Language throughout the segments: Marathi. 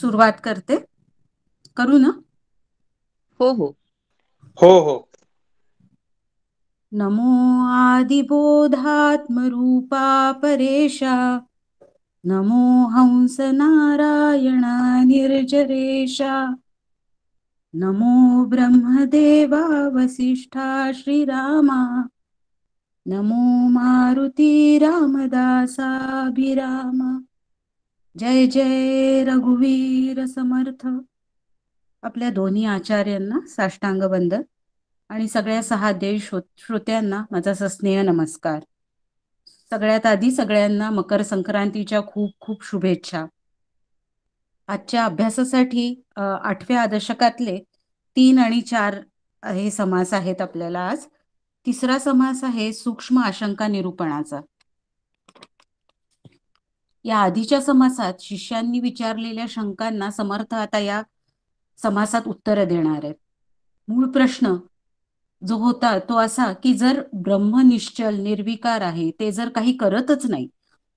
सुरुवात करते. करू ना? हो हो. हो हो. नमो आदिबोधात्मरूपा परेशा, नमो हंस नारायणा निर्जरेशा, नमो ब्रह्मदेवा वसिष्ठा श्रीरामा, नमो मारुती रामदासाभिरामा. जय जय रघुवीर समर्थ. आपल्या दोन्ही आचार्यांना साष्टांग वंदन आणि सगळ्या सहाध्यायी श्रोत्यांना माझा सस्नेह नमस्कार. सगळ्यात आधी सगळ्यांना मकर संक्रांतीच्या खूप खूप शुभेच्छा. आजच्या अभ्यासासाठी 8व्या दशकातले 3 आणि 4 हे समास आहेत आपल्याला आज. तिसरा समास आहे सूक्ष्म आशंका निरूपणाचा. या आधीच्या समासात शिष्यांनी विचारलेल्या शंकांना समर्थ आता या समासात उत्तर देणार आहेत. मूळ प्रश्न जो होता तो असा की जर ब्रह्म निश्चल निर्विकार आहे, ते जर काही करतच नाही,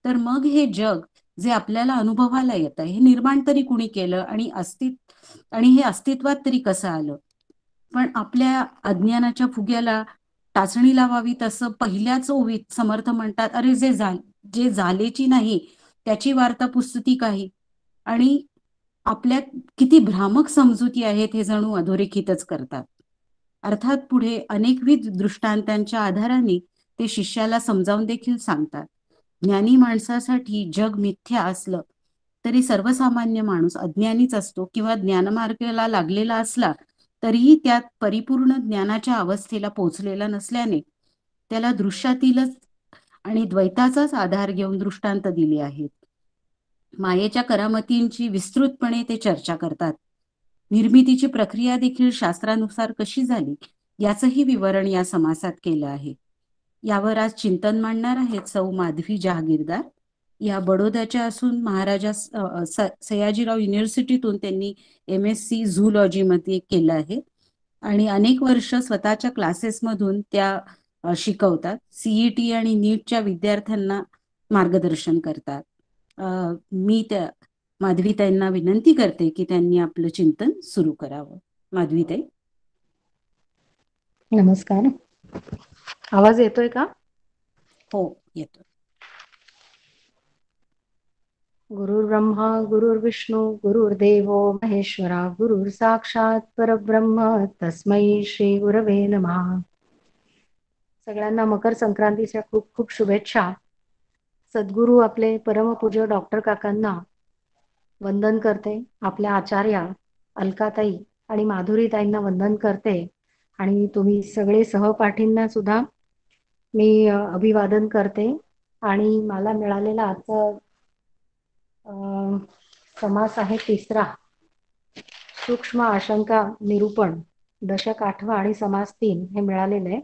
तर मग हे जग जे आपल्याला अनुभवाला येतं हे निर्माण तरी कुणी केलं आणि हे अस्तित्वात तरी कसं आलं. पण आपल्या अज्ञानाच्या फुग्याला टाचणी लावावी तसं पहिल्याच ओवीत समर्थ म्हणतात, अरे जे झालेची नाही त्याची वार्ता पुसती काही. आणि आपल्या किती भ्रामक समजुती आहेत हे जणू अधोरेखितच करतात. अर्थात पुढे अनेकविध दृष्टांतांच्या आधाराने ते शिष्याला समजावून देखील सांगतात. ज्ञानी माणसासाठी जग मिथ्या असलं तरी सर्वसामान्य माणूस अज्ञानीच असतो किंवा ज्ञानमार्गाला लागलेला असला तरीही त्यात परिपूर्ण ज्ञानाच्या अवस्थेला पोहोचलेला नसल्याने त्याला दृश्यातीलच आणि द्वैताचाच आधार घेऊन दृष्टांत दिले आहेत. मायेच्या करामतींची विस्तृतपणे ते चर्चा करतात. निर्मितीची प्रक्रिया देखील शास्त्रानुसार कशी झाली याचंही विवरण या समासात केलं आहे. यावर आज चिंतन मांडणार आहेत सौ माधवी जहागीरदार. या बडोद्याच्या असून महाराजा सयाजीराव युनिव्हर्सिटीतून त्यांनी MSc झूलॉजी मध्ये केलं आहे आणि अनेक वर्ष स्वतःच्या क्लासेसमधून त्या शिकवतात. CET आणि नीटच्या विद्यार्थ्यांना मार्गदर्शन करतात. मी त्या माधवीताईंना विनंती करते की त्यांनी आपलं चिंतन सुरू करावं. माधवीताई. नमस्कार. आवाज येतोय का? हो येतो. गुरुर्ब्रह्मा गुरुर्विष्णू गुरुर्देवो महेश्वरा गुरुर साक्षात परब्रह्म तस्मै श्री गुरवे नमः. सगळ्यांना मकर संक्रांतीच्या खूप खूप शुभेच्छा. सद्गुरू आपले परमपूज्य डॉक्टर काकांना वंदन करते. आपल्या आचार्या अलकाताई आणि माधुरीताईंना वंदन करते आणि तुम्ही सगळे सहपाठींना सुद्धा मी अभिवादन करते. आणि मला मिळालेला आजचा समास आहे तिसरा, सूक्ष्म आशंका निरूपण, दशक 8 आणि समास 3 हे मिळालेलं आहे.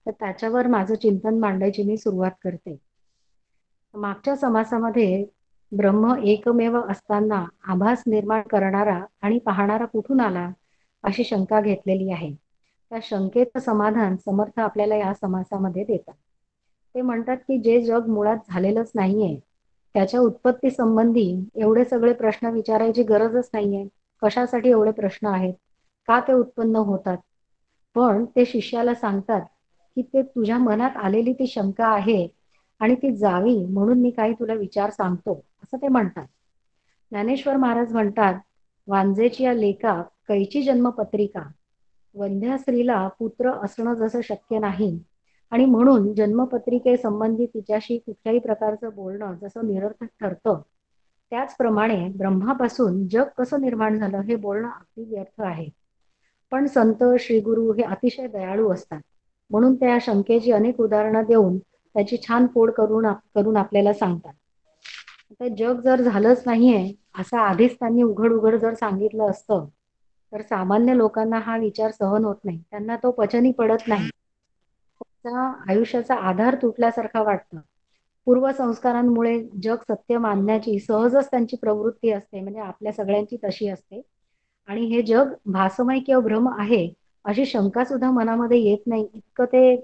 तर त्याच्यावर माझं चिंतन मांडायची मी सुरुवात करते. मागच्या समासामध्ये ब्रह्म एकमेव असताना आभास निर्माण करणारा आणि पाहणारा कुठून आला अशी शंका घेतलेली आहे. त्या शंकेचं समाधान समर्थ आपल्याला या समासामध्ये देतात. ते म्हणतात की जे जग मुळात झालेलंच नाहीये त्याच्या उत्पत्ती संबंधी एवढे सगळे प्रश्न विचारायची गरजच नाहीये. कशासाठी एवढे प्रश्न आहेत, का ते उत्पन्न होतात. पण ते शिष्याला सांगतात की ते तुझ्या मनात आलेली ती शंका आहे आणि ती जावी म्हणून मी काही तुला विचार सांगतो असं ते म्हणतात. ज्ञानेश्वर महाराज म्हणतात, वांजेची या लेका कैची जन्मपत्रिका, वंध्या स्त्रीला पुत्र असणं जसं शक्य नाही आणि म्हणून जन्मपत्रिकेसंबंधी तिच्याशी कुठल्याही प्रकारचं बोलणं जसं निरर्थक ठरतं, त्याचप्रमाणे ब्रह्मापासून जग कसं निर्माण झालं हे बोलणं अगदी व्यर्थ आहे. पण संत श्रीगुरु हे अतिशय दयाळू असतात म्हणून त्या शंकेची अनेक उदाहरणं देऊन त्याची छान फोड करून आपल्याला सांगतात. आता जग जर झालंच नाहीये असं आधीच त्यांनी उघड उघड जर सांगितलं असतं तर सामान्य लोकांना हा विचार सहन होत नाही, त्यांना तो पचनी पडत नाही. त्यांच्या आयुष्याचा आधार तुटल्यासारखा वाटतं. पूर्वसंस्कारांमुळे जग सत्य मानण्याची सहजच त्यांची प्रवृत्ती असते, म्हणजे आपल्या सगळ्यांची तशी असते. आणि हे जग भासमय किंवा भ्रम आहे अशी शंका सुद्धा मनामध्ये येत नाही, इतकं ते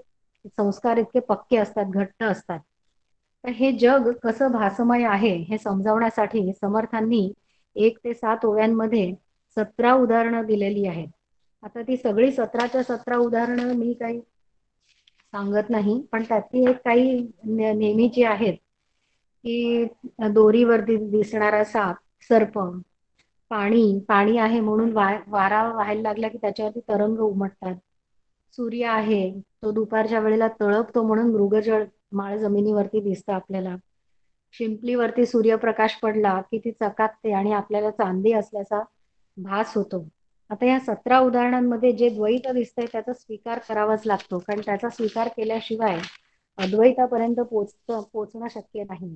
संस्कार इतके पक्के असतात, घट्ट असतात. तर हे जग कसं भासमय आहे हे समजावण्यासाठी समर्थांनी 1 ते 7 ओव्यांमध्ये 17 उदाहरणं दिलेली आहेत. आता ती सगळी 17च्या 17 उदाहरणं मी काही सांगत नाही, पण त्यातली एक काही नेहमीची आहेत, की दोरीवरती दिसणारा साप, सर्प, पाणी आहे म्हणून वारा व्हायला लागला की त्याच्यावरती तरंग उमटतात. सूर्य आहे, तो दुपारच्या वेळेला तळपतो म्हणून मृगजळ माळ जमिनीवरती दिसतं आपल्याला. शिंपलीवरती सूर्यप्रकाश पडला की ती चकाकते आणि आपल्याला चांदी असल्याचा भास होतो. आता या 17 उदाहरणांमध्ये जे द्वैत दिसतंय त्याचा स्वीकार करावाच लागतो, कारण त्याचा स्वीकार केल्याशिवाय अद्वैतापर्यंत पोचणं शक्य नाही.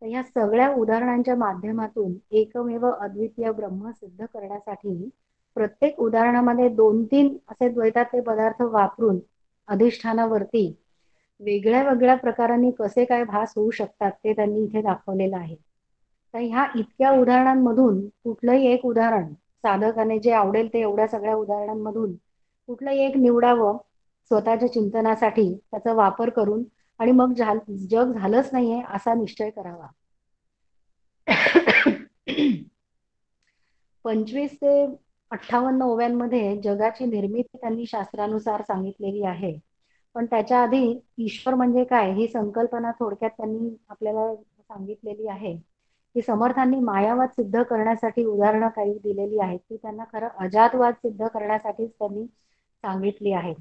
तर या सगळ्या उदाहरणांच्या माध्यमातून एकमेव अद्वितीय ब्रह्म सिद्ध करण्यासाठी प्रत्येक उदाहरणामध्ये 2-3 असे द्वैतातले पदार्थ वापरून अधिष्ठानावरती वेगळ्या वेगळ्या प्रकारांनी कसे काय भास होऊ शकतात ते त्यांनी इथे दाखवलेलं आहे. तर ह्या इतक्या उदाहरणांमधून कुठलंही एक उदाहरण साधकाने जे आवडेल ते एवढ्या सगळ्या उदाहरणांमधून कुठलंही एक निवडावं स्वतःच्या चिंतनासाठी, त्याचा वापर करून, आणि मग जग झालंच नाहीये असा निश्चय करावा. 25 ते 58 ओव्यांमध्ये जगाची निर्मिती त्यांनी शास्त्रानुसार सांगितलेली आहे. पण त्याच्या आधी ईश्वर म्हणजे काय ही संकल्पना थोडक्यात त्यांनी आपल्याला सांगितलेली आहे. की समर्थांनी मायावाद सिद्ध करण्यासाठी उदाहरणं काही दिलेली आहेत, ती त्यांना खरं अजातवाद सिद्ध करण्यासाठीच त्यांनी सांगितली आहेत.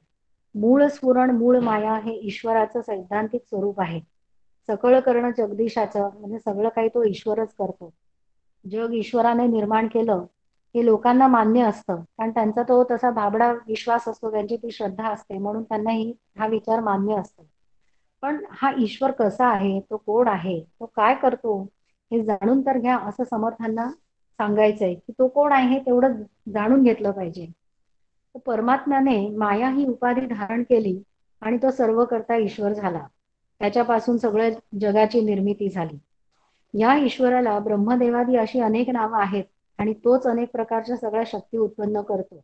मूळ स्फुरण मूळ माया हे ईश्वराचं सैद्धांतिक स्वरूप आहे. सकळ करणं जगदीशाचं, म्हणजे सगळं काही तो ईश्वरच करतो. जग ईश्वराने निर्माण केलं हे लोकांना मान्य असतं, कारण त्यांचा तो तसा भाबडा विश्वास असतो, त्यांची ती श्रद्धा असते, म्हणून त्यांना हा विचार मान्य असतो. पण हा ईश्वर कसा आहे, तो कोण आहे, तो काय करतो हे जाणून तर घ्या असं समर्थांना सांगायचंय, की तो कोण आहे तेवढं जाणून घेतलं पाहिजे. तर परमात्म्याने माया ही उपाधी धारण केली आणि तो सर्व करता ईश्वर झाला. त्याच्यापासून सगळ्या जगाची निर्मिती झाली. या ईश्वराला ब्रह्मदेवादी अशी अनेक नावं आहेत आणि तोच अनेक प्रकारच्या सगळ्या शक्ती उत्पन्न करतो.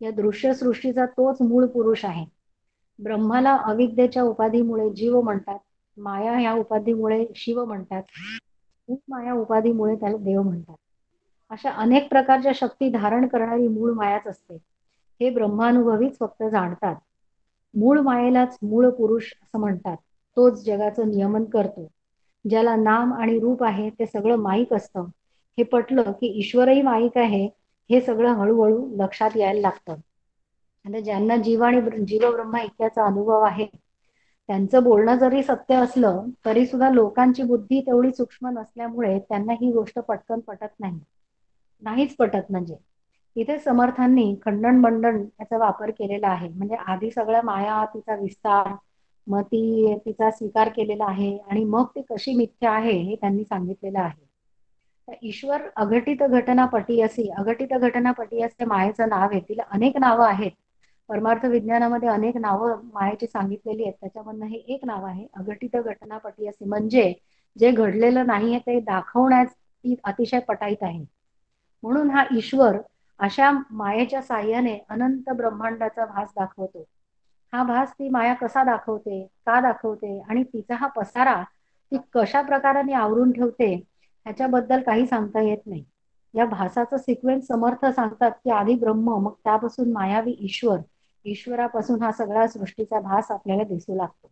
या दृश्य सृष्टीचा तोच मूळ पुरुष आहे. ब्रह्माला अविद्येच्या उपाधीमुळे जीव म्हणतात, माया ह्या उपाधीमुळे शिव म्हणतात, माया उपाधीमुळे त्याला देव म्हणतात. अशा अनेक प्रकारच्या शक्ती धारण करणारी मूळ मायाच असते, हे ब्रह्मानुभवीच फक्त जाणतात. मूळ मायेलाच मूळ पुरुष असं म्हणतात. तोच जगाचं नियमन करतो. ज्याला नाम आणि रूप आहे ते सगळं माईक असतं. हे पटलं की ईश्वरही माईक आहे हे सगळं हळूहळू लक्षात यायला लागतं. आणि ज्यांना जीव आणि जीवब्रह्म ऐक्याचा अनुभव आहे त्यांचं बोलणं जरी सत्य असलं तरी सुद्धा लोकांची बुद्धी तेवढी सूक्ष्म नसल्यामुळे त्यांना ही गोष्ट पटकन पटत नाही. नाहीच पटत. म्हणजे इथे समर्थांनी खंडन बंडन याचा वापर केलेला आहे. म्हणजे आधी सगळ्या माया तिचा विस्तार, मग तिचा स्वीकार केलेला आहे आणि मग ती कशी मिथ्या आहे हे त्यांनी सांगितलेलं आहे. तर ईश्वर अघटित घटनापटी असी, अघटित घटनापटी असे मायेचं नाव आहे. तिला अनेक नावं आहेत. परमार्थ विज्ञानामध्ये अनेक नावं मायेची सांगितलेली आहेत. त्याच्यामधनं हे एक नाव आहे अघटित घटनापटी असे, म्हणजे जे घडलेलं नाहीये ते दाखवण्याची अतिशय पटाईत आहे. म्हणून हा ईश्वर अशा मायेच्या साह्याने अनंत ब्रह्मांडाचा भास दाखवतो. हा भास ती माया कसा दाखवते, का दाखवते आणि तिचा हा पसारा ती कशा प्रकाराने आवरून ठेवते ह्याच्याबद्दल काही सांगता येत नाही. या भासाचं सिक्वेन्स समर्थ सांगतात की आधी ब्रह्म, मग त्यापासून मायावी ईश्वर, ईश्वरापासून हा सगळा सृष्टीचा भास आपल्याला दिसू लागतो.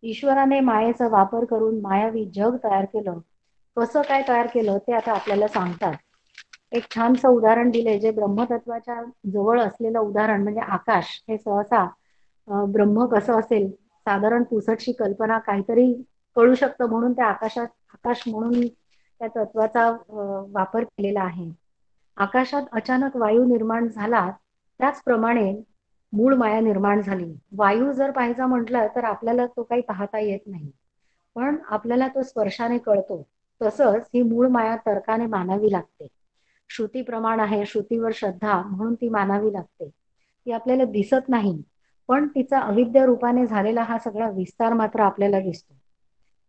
ईश्वराने मायेचा वापर करून मायावी जग तयार केलं. कसं काय तयार केलं ते आता आपल्याला सांगतात. एक छानसं उदाहरण दिले, जे ब्रह्मतत्वाच्या जवळ असलेलं उदाहरण म्हणजे आकाश. हे सहसा ब्रह्म कसं असेल साधारण पुसटशी कल्पना काहीतरी कळू शकतं, म्हणून त्या आकाश म्हणून त्या तत्वाचा वापर केलेला आहे. आकाशात अचानक वायू निर्माण झाला त्याचप्रमाणे मूळ माया निर्माण झाली. वायू जर पाहायचा म्हटलं तर आपल्याला तो काही पाहता येत नाही, पण आपल्याला तो स्पर्शाने कळतो. तसंच ही मूळ माया तर्काने मानावी लागते. श्रुती प्रमाण आहे, श्रुतीवर श्रद्धा, म्हणून ती मानावी लागते. ती आपल्याला दिसत नाही, पण तिचा अविद्या रूपाने झालेला हा सगळा विस्तार मात्र आपल्याला दिसतो.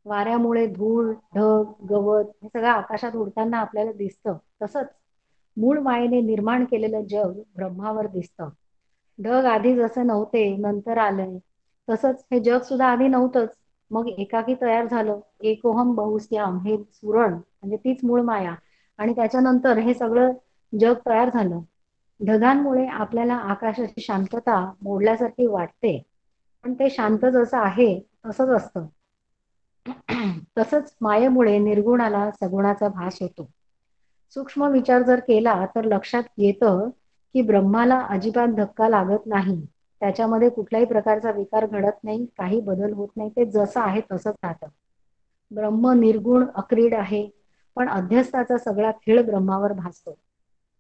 वाऱ्यामुळे धूळ, ढग, गवत हे सगळं आकाशात उडताना आपल्याला दिसतं. तसंच मूळ मायेने निर्माण केलेलं जग ब्रह्मावर दिसतं. ढग आधी जसं नव्हते नंतर आलंय, तसंच हे जग सुद्धा आधी नव्हतंच, मग एकाकी तयार झालं. एकोहम बहुस्याम हे स्फुरण म्हणजे तीच मूळ माया, आणि त्याच्यानंतर हे सगळं जग तयार झालं. ढगांमुळे आपल्याला आकाशाची शांतता मोडल्यासारखी वाटते, पण ते शांत जसं आहे तसंच असतं. तसंच मायेमुळे निर्गुणाला सगुणाचा भास होतो. सूक्ष्म विचार जर केला तर लक्षात येतं की ब्रह्माला अजिबात धक्का लागत नाही. त्याच्यामध्ये कुठल्याही प्रकारचा विकार घडत नाही, काही बदल होत नाही, ते जसं आहे तसंच राहतं. ब्रह्म निर्गुण अक्रीड आहे, पण अध्यस्थाचा सगळा खेळ ब्रह्मावर भासतो.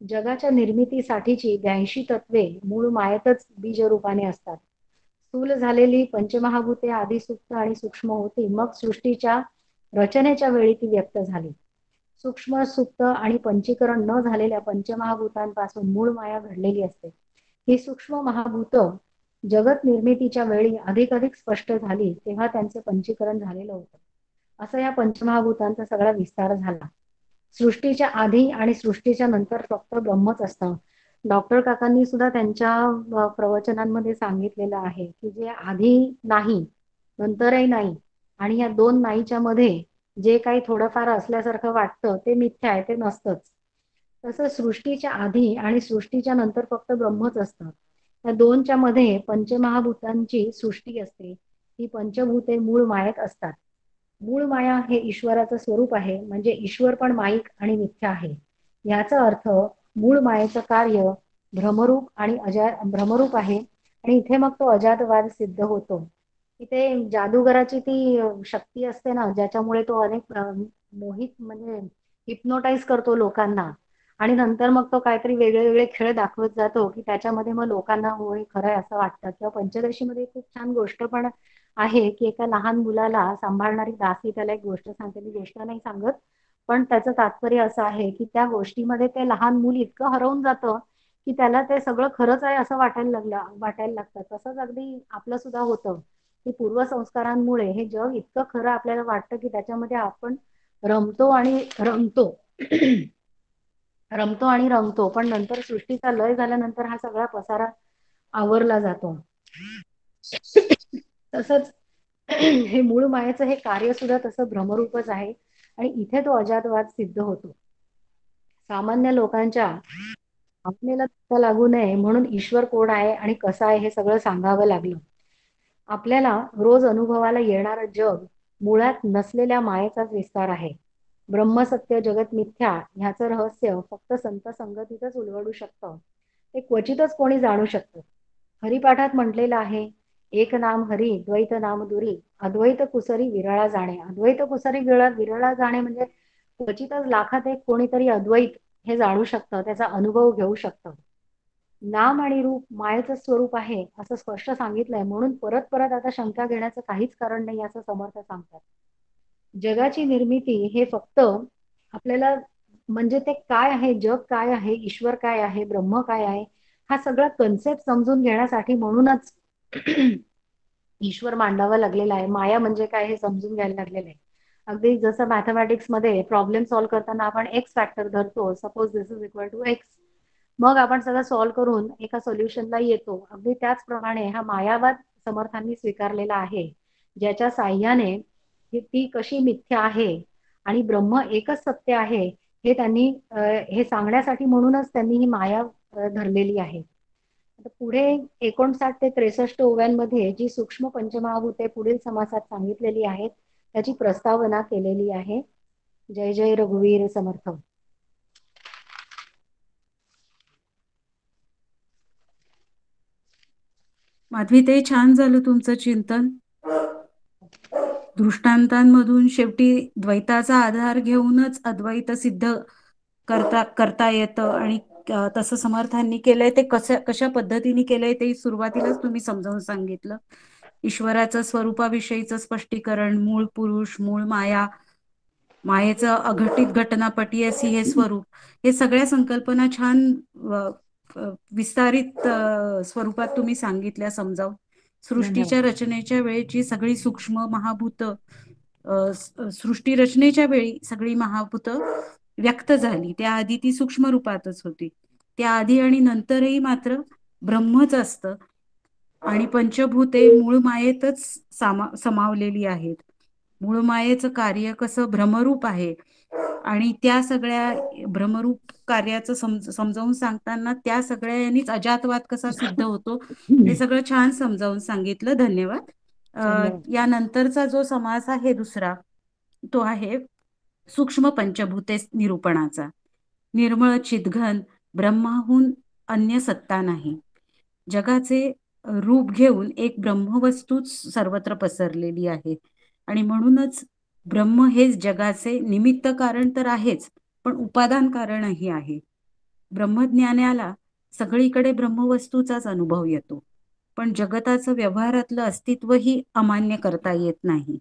जगाच्या निर्मितीसाठीची 82 तत्वे मूळ मायेतच बीजरूपाने असतात. स्थूल झालेली पंचमहाभूते आधी सुप्त आणि सूक्ष्म होती, मग सृष्टीच्या रचनेच्या वेळी ती व्यक्त झाली. सूक्ष्म सुप्त आणि पंचीकरण न झालेल्या पंचमहाभूतांपासून मूळ माया घडलेली असते. ही सूक्ष्म महाभूत जगत निर्मितीच्या वेळी अधिकाधिक स्पष्ट झाली तेव्हा त्यांचे पंचीकरण झालेलं होतं. असं या पंचमहाभूतांचा सगळा विस्तार झाला. सृष्टीच्या आधी आणि सृष्टीच्या नंतर फक्त ब्रह्मच असतं. डॉक्टर काकांनी सुद्धा त्यांच्या प्रवचनांमध्ये सांगितलेलं आहे की जे आधी नाही, नंतरही नाही, आणि या दोन नाहीच्या मध्ये जे काही थोडंफार असल्यासारखं वाटतं ते मिथ्या आहे, ते नसतंच. तसं सृष्टीच्या आधी आणि सृष्टीच्या नंतर फक्त ब्रह्मच असतं. या दोनच्या मध्ये पंचमहाभूतांची सृष्टी असते. ही पंचभूते मूळ मायेत असतात. मूळ माया हे ईश्वराचं स्वरूप आहे, म्हणजे ईश्वर पण माईक आणि मिथ्या आहे. याचा अर्थ मूळ मायेचं कार्य भ्रमरूप आहे, आणि इथे मग तो अजातवाद सिद्ध होतो. इथे जादूगराची ती शक्ती असते ना, ज्याच्यामुळे तो अनेक मोहित म्हणजे हिप्नोटाईज करतो लोकांना, आणि नंतर मग तो काहीतरी वेगळे वेगळे खेळ दाखवत जातो की त्याच्यामध्ये मग लोकांना हो हे खरं आहे असं वाटतं. किंवा पंचदशीमध्ये खूप छान गोष्ट पण आहे की एका लहान मुलाला सांभाळणारी दासी त्याला एक गोष्ट सांगते. मी गोष्ट नाही सांगत, पण त्याचं तात्पर्य असं आहे की त्या गोष्टीमध्ये ते लहान मूल इतकं हरवून जातं की त्याला ते सगळं खरंच आहे असं वाटायला लागतं. तसंच अगदी आपलं सुद्धा होतं की पूर्वसंस्कारांमुळे हे जग इतकं खरं आपल्याला वाटतं की त्याच्यामध्ये आपण रमतो आणि रंगतो. रमतो आणि रंगतो, पण नंतर सृष्टीचा लय झाल्यानंतर हा सगळा पसारा आवरला जातो. तसंच हे मूळ मायेचं हे कार्य सुद्धा तसं भ्रमरूपच आहे, आणि इथे तो अजातवाद सिद्ध होतो. सामान्य लोकांच्या भावनेला धक्का लागू नये म्हणून ईश्वर कोण आहे आणि कसा आहे हे सगळं सांगावं लागलं. आपल्याला रोज अनुभवाला येणारं जग मुळात नसलेल्या मायेचाच विस्तार आहे. ब्रह्मसत्य जगत मिथ्या ह्याचं रहस्य फक्त संत संगतीतच उलगडू शकतं. ते क्वचितच कोणी जाणू शकतं. हरिपाठात म्हटलेलं आहे, एक नाम हरी द्वैत नाम दुरी अद्वैत कुसरी विरळा जाणे. अद्वैत कुसरी विरळा जाणे म्हणजे क्वचितच लाखात एक कोणीतरी अद्वैत हे जाणू शकतं, त्याचा अनुभव घेऊ शकतं. नाम आणि रूप मायेचं स्वरूप आहे असं स्पष्ट सांगितलंय, म्हणून परत परत आता शंका घेण्याचं काहीच कारण नाही असं समर्थ सांगतात. जगाची निर्मिती हे फक्त आपल्याला म्हणजे ते काय आहे, जग काय आहे, ईश्वर काय आहे, ब्रह्म काय आहे, हा सगळा कन्सेप्ट समजून घेण्यासाठी म्हणूनच ईश्वर मांडावा लागलेला आहे. माया म्हणजे काय हे समजून घ्यायला लागलेलं आहे. अगदी जसं मॅथमॅटिक्स मध्ये प्रॉब्लेम सॉल्व्ह करताना आपण एक्स फॅक्टर धरतो, suppose this is equal to x, मग आपण सगळं सॉल्व्ह करून एका सोल्युशनला येतो. अगदी त्याचप्रमाणे हा मायावाद समर्थांनी स्वीकारलेला आहे, ज्याच्या साह्याने ती कशी मिथ्या आहे आणि ब्रह्म एकच सत्य आहे हे त्यांनी हे सांगण्यासाठी म्हणूनच त्यांनी ही माया धरलेली आहे. आता पुढे 59 ते 63 ओव्यांमध्ये जी सूक्ष्म पंचमहाभूते पुढील समासात सांगितलेली आहेत त्याची प्रस्तावना केलेली आहे. जय जय रघुवीर समर्थ. माधवी, ते छान झालं तुमचं चिंतन. दृष्टांतांमधून शेवटी द्वैताचा आधार घेऊनच अद्वैत सिद्ध करता येतं, आणि तसं समर्थांनी केलंय. ते कशा पद्धतीने केलंय ते सुरुवातीलाच तुम्ही समजावून सांगितलं. ईश्वराचं स्वरूपाविषयीचं स्पष्टीकरण, मूळ पुरुष, मूळ माया, मायेचं अघटित घटनापटी अशी हे स्वरूप, हे सगळ्या संकल्पना छान विस्तारित स्वरूपात तुम्ही सांगितल्या समजावून. सृष्टीच्या धन्यवाद. रचनेच्या वेळेची सगळी सूक्ष्म महाभूत सृष्टी रचनेच्या वेळी सगळी महाभूत व्यक्त झाली. त्याआधी ती सूक्ष्म रूपातच होती. त्याआधी आणि नंतरही मात्र ब्रह्मच असतं, आणि पंचभूते मूळ मायेतच समावलेली आहेत. मूळ मायेचं कार्य कसं भ्रमरूप आहे आणि त्या सगळ्या भ्रमरूप कार्याचं समजावून सांगताना त्या सगळ्या यांनीच अजातवाद कसा सिद्ध होतो हे सगळं छान समजावून सांगितलं. धन्यवाद. धन्यवाद. यानंतरचा जो समास आहे दुसरा, तो आहे सूक्ष्म पंचभूते निरूपणाचा. निर्मळ चिदघन ब्रह्माहून अन्य सत्ता नाही. जगाचे रूप घेऊन एक ब्रह्मवस्तूच सर्वत्र पसरलेली आहे आणि म्हणूनच ब्रह्म हेच जगाचे निमित्त कारण तर आहेच, पण उपादान कारणही आहे. ब्रह्मज्ञानाला सगळीकडे ब्रह्मवस्तूचाच अनुभव येतो, पण जगताचं व्यवहारातलं अस्तित्वही अमान्य करता येत नाही.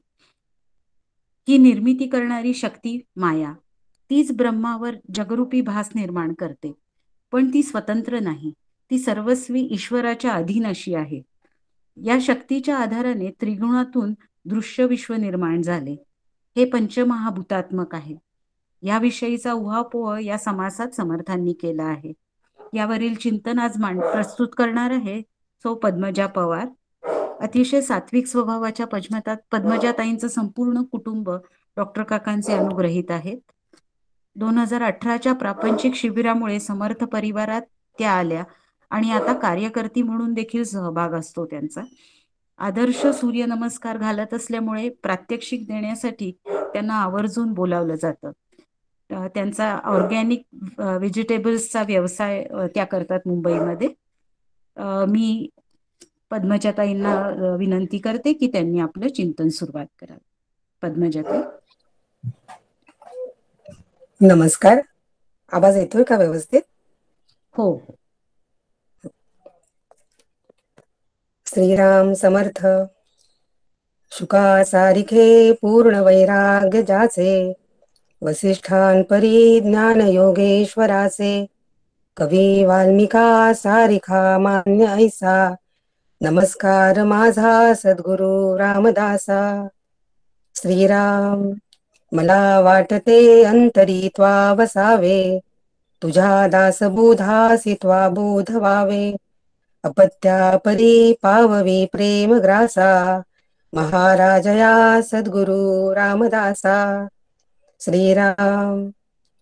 ही निर्मिती करणारी शक्ती माया, तीच ब्रह्मावर जगरूपी भास निर्माण करते, पण ती स्वतंत्र नाही. ती सर्वस्वी ईश्वराच्या अधीन अशी आहे. या शक्तीच्या आधाराने त्रिगुणातून दृश्य विश्व निर्माण झाले. हे पंचमहाभूतात्मक आहे. याविषयीचा उहापोह या समासात समर्थांनी केला आहे. यावरील चिंतन आज प्रस्तुत करणार आहे सौ पद्मजा पवार. अतिशय सात्विक स्वभावाच्या पद्मजाताईंचं संपूर्ण कुटुंब डॉक्टर काकांचे अनुग्रहित आहेत. 2018च्या प्रापंचिक शिबिरामुळे समर्थ परिवारात त्या आल्या आणि आता कार्यकर्ती म्हणून देखील सहभाग असतो त्यांचा. आदर्श सूर्यनमस्कार घालत असल्यामुळे प्रात्यक्षिक देण्यासाठी त्यांना आवर्जून बोलावलं जातं. त्यांचा ऑर्गॅनिक व्हेजिटेबल्सचा व्यवसाय त्या करतात मुंबईमध्ये. मी पद्मजाताईंना विनंती करते की त्यांनी आपलं चिंतन सुरुवात करावं. पद्मजाताई. नमस्कार. आवाज येतोय का व्यवस्थित? हो. श्रीराम समर्थ. शुका सारिखे पूर्ण वैराग्य जाचे, वसिष्ठांपरी ज्ञान योगेश्वराचे, कवी वाल्मिका सारिखा मान्य ऐसा, नमस्कार माझा सद्गुरु रामदासा. श्रीराम. मला वाटते अंतरी त्वा वसावे, तुझ्या दासबोधासी त्वा बोध व्हावे, अपत्या परी पाववी प्रेम ग्रासा, महाराजया सद्गुरु रामदासा. श्रीराम.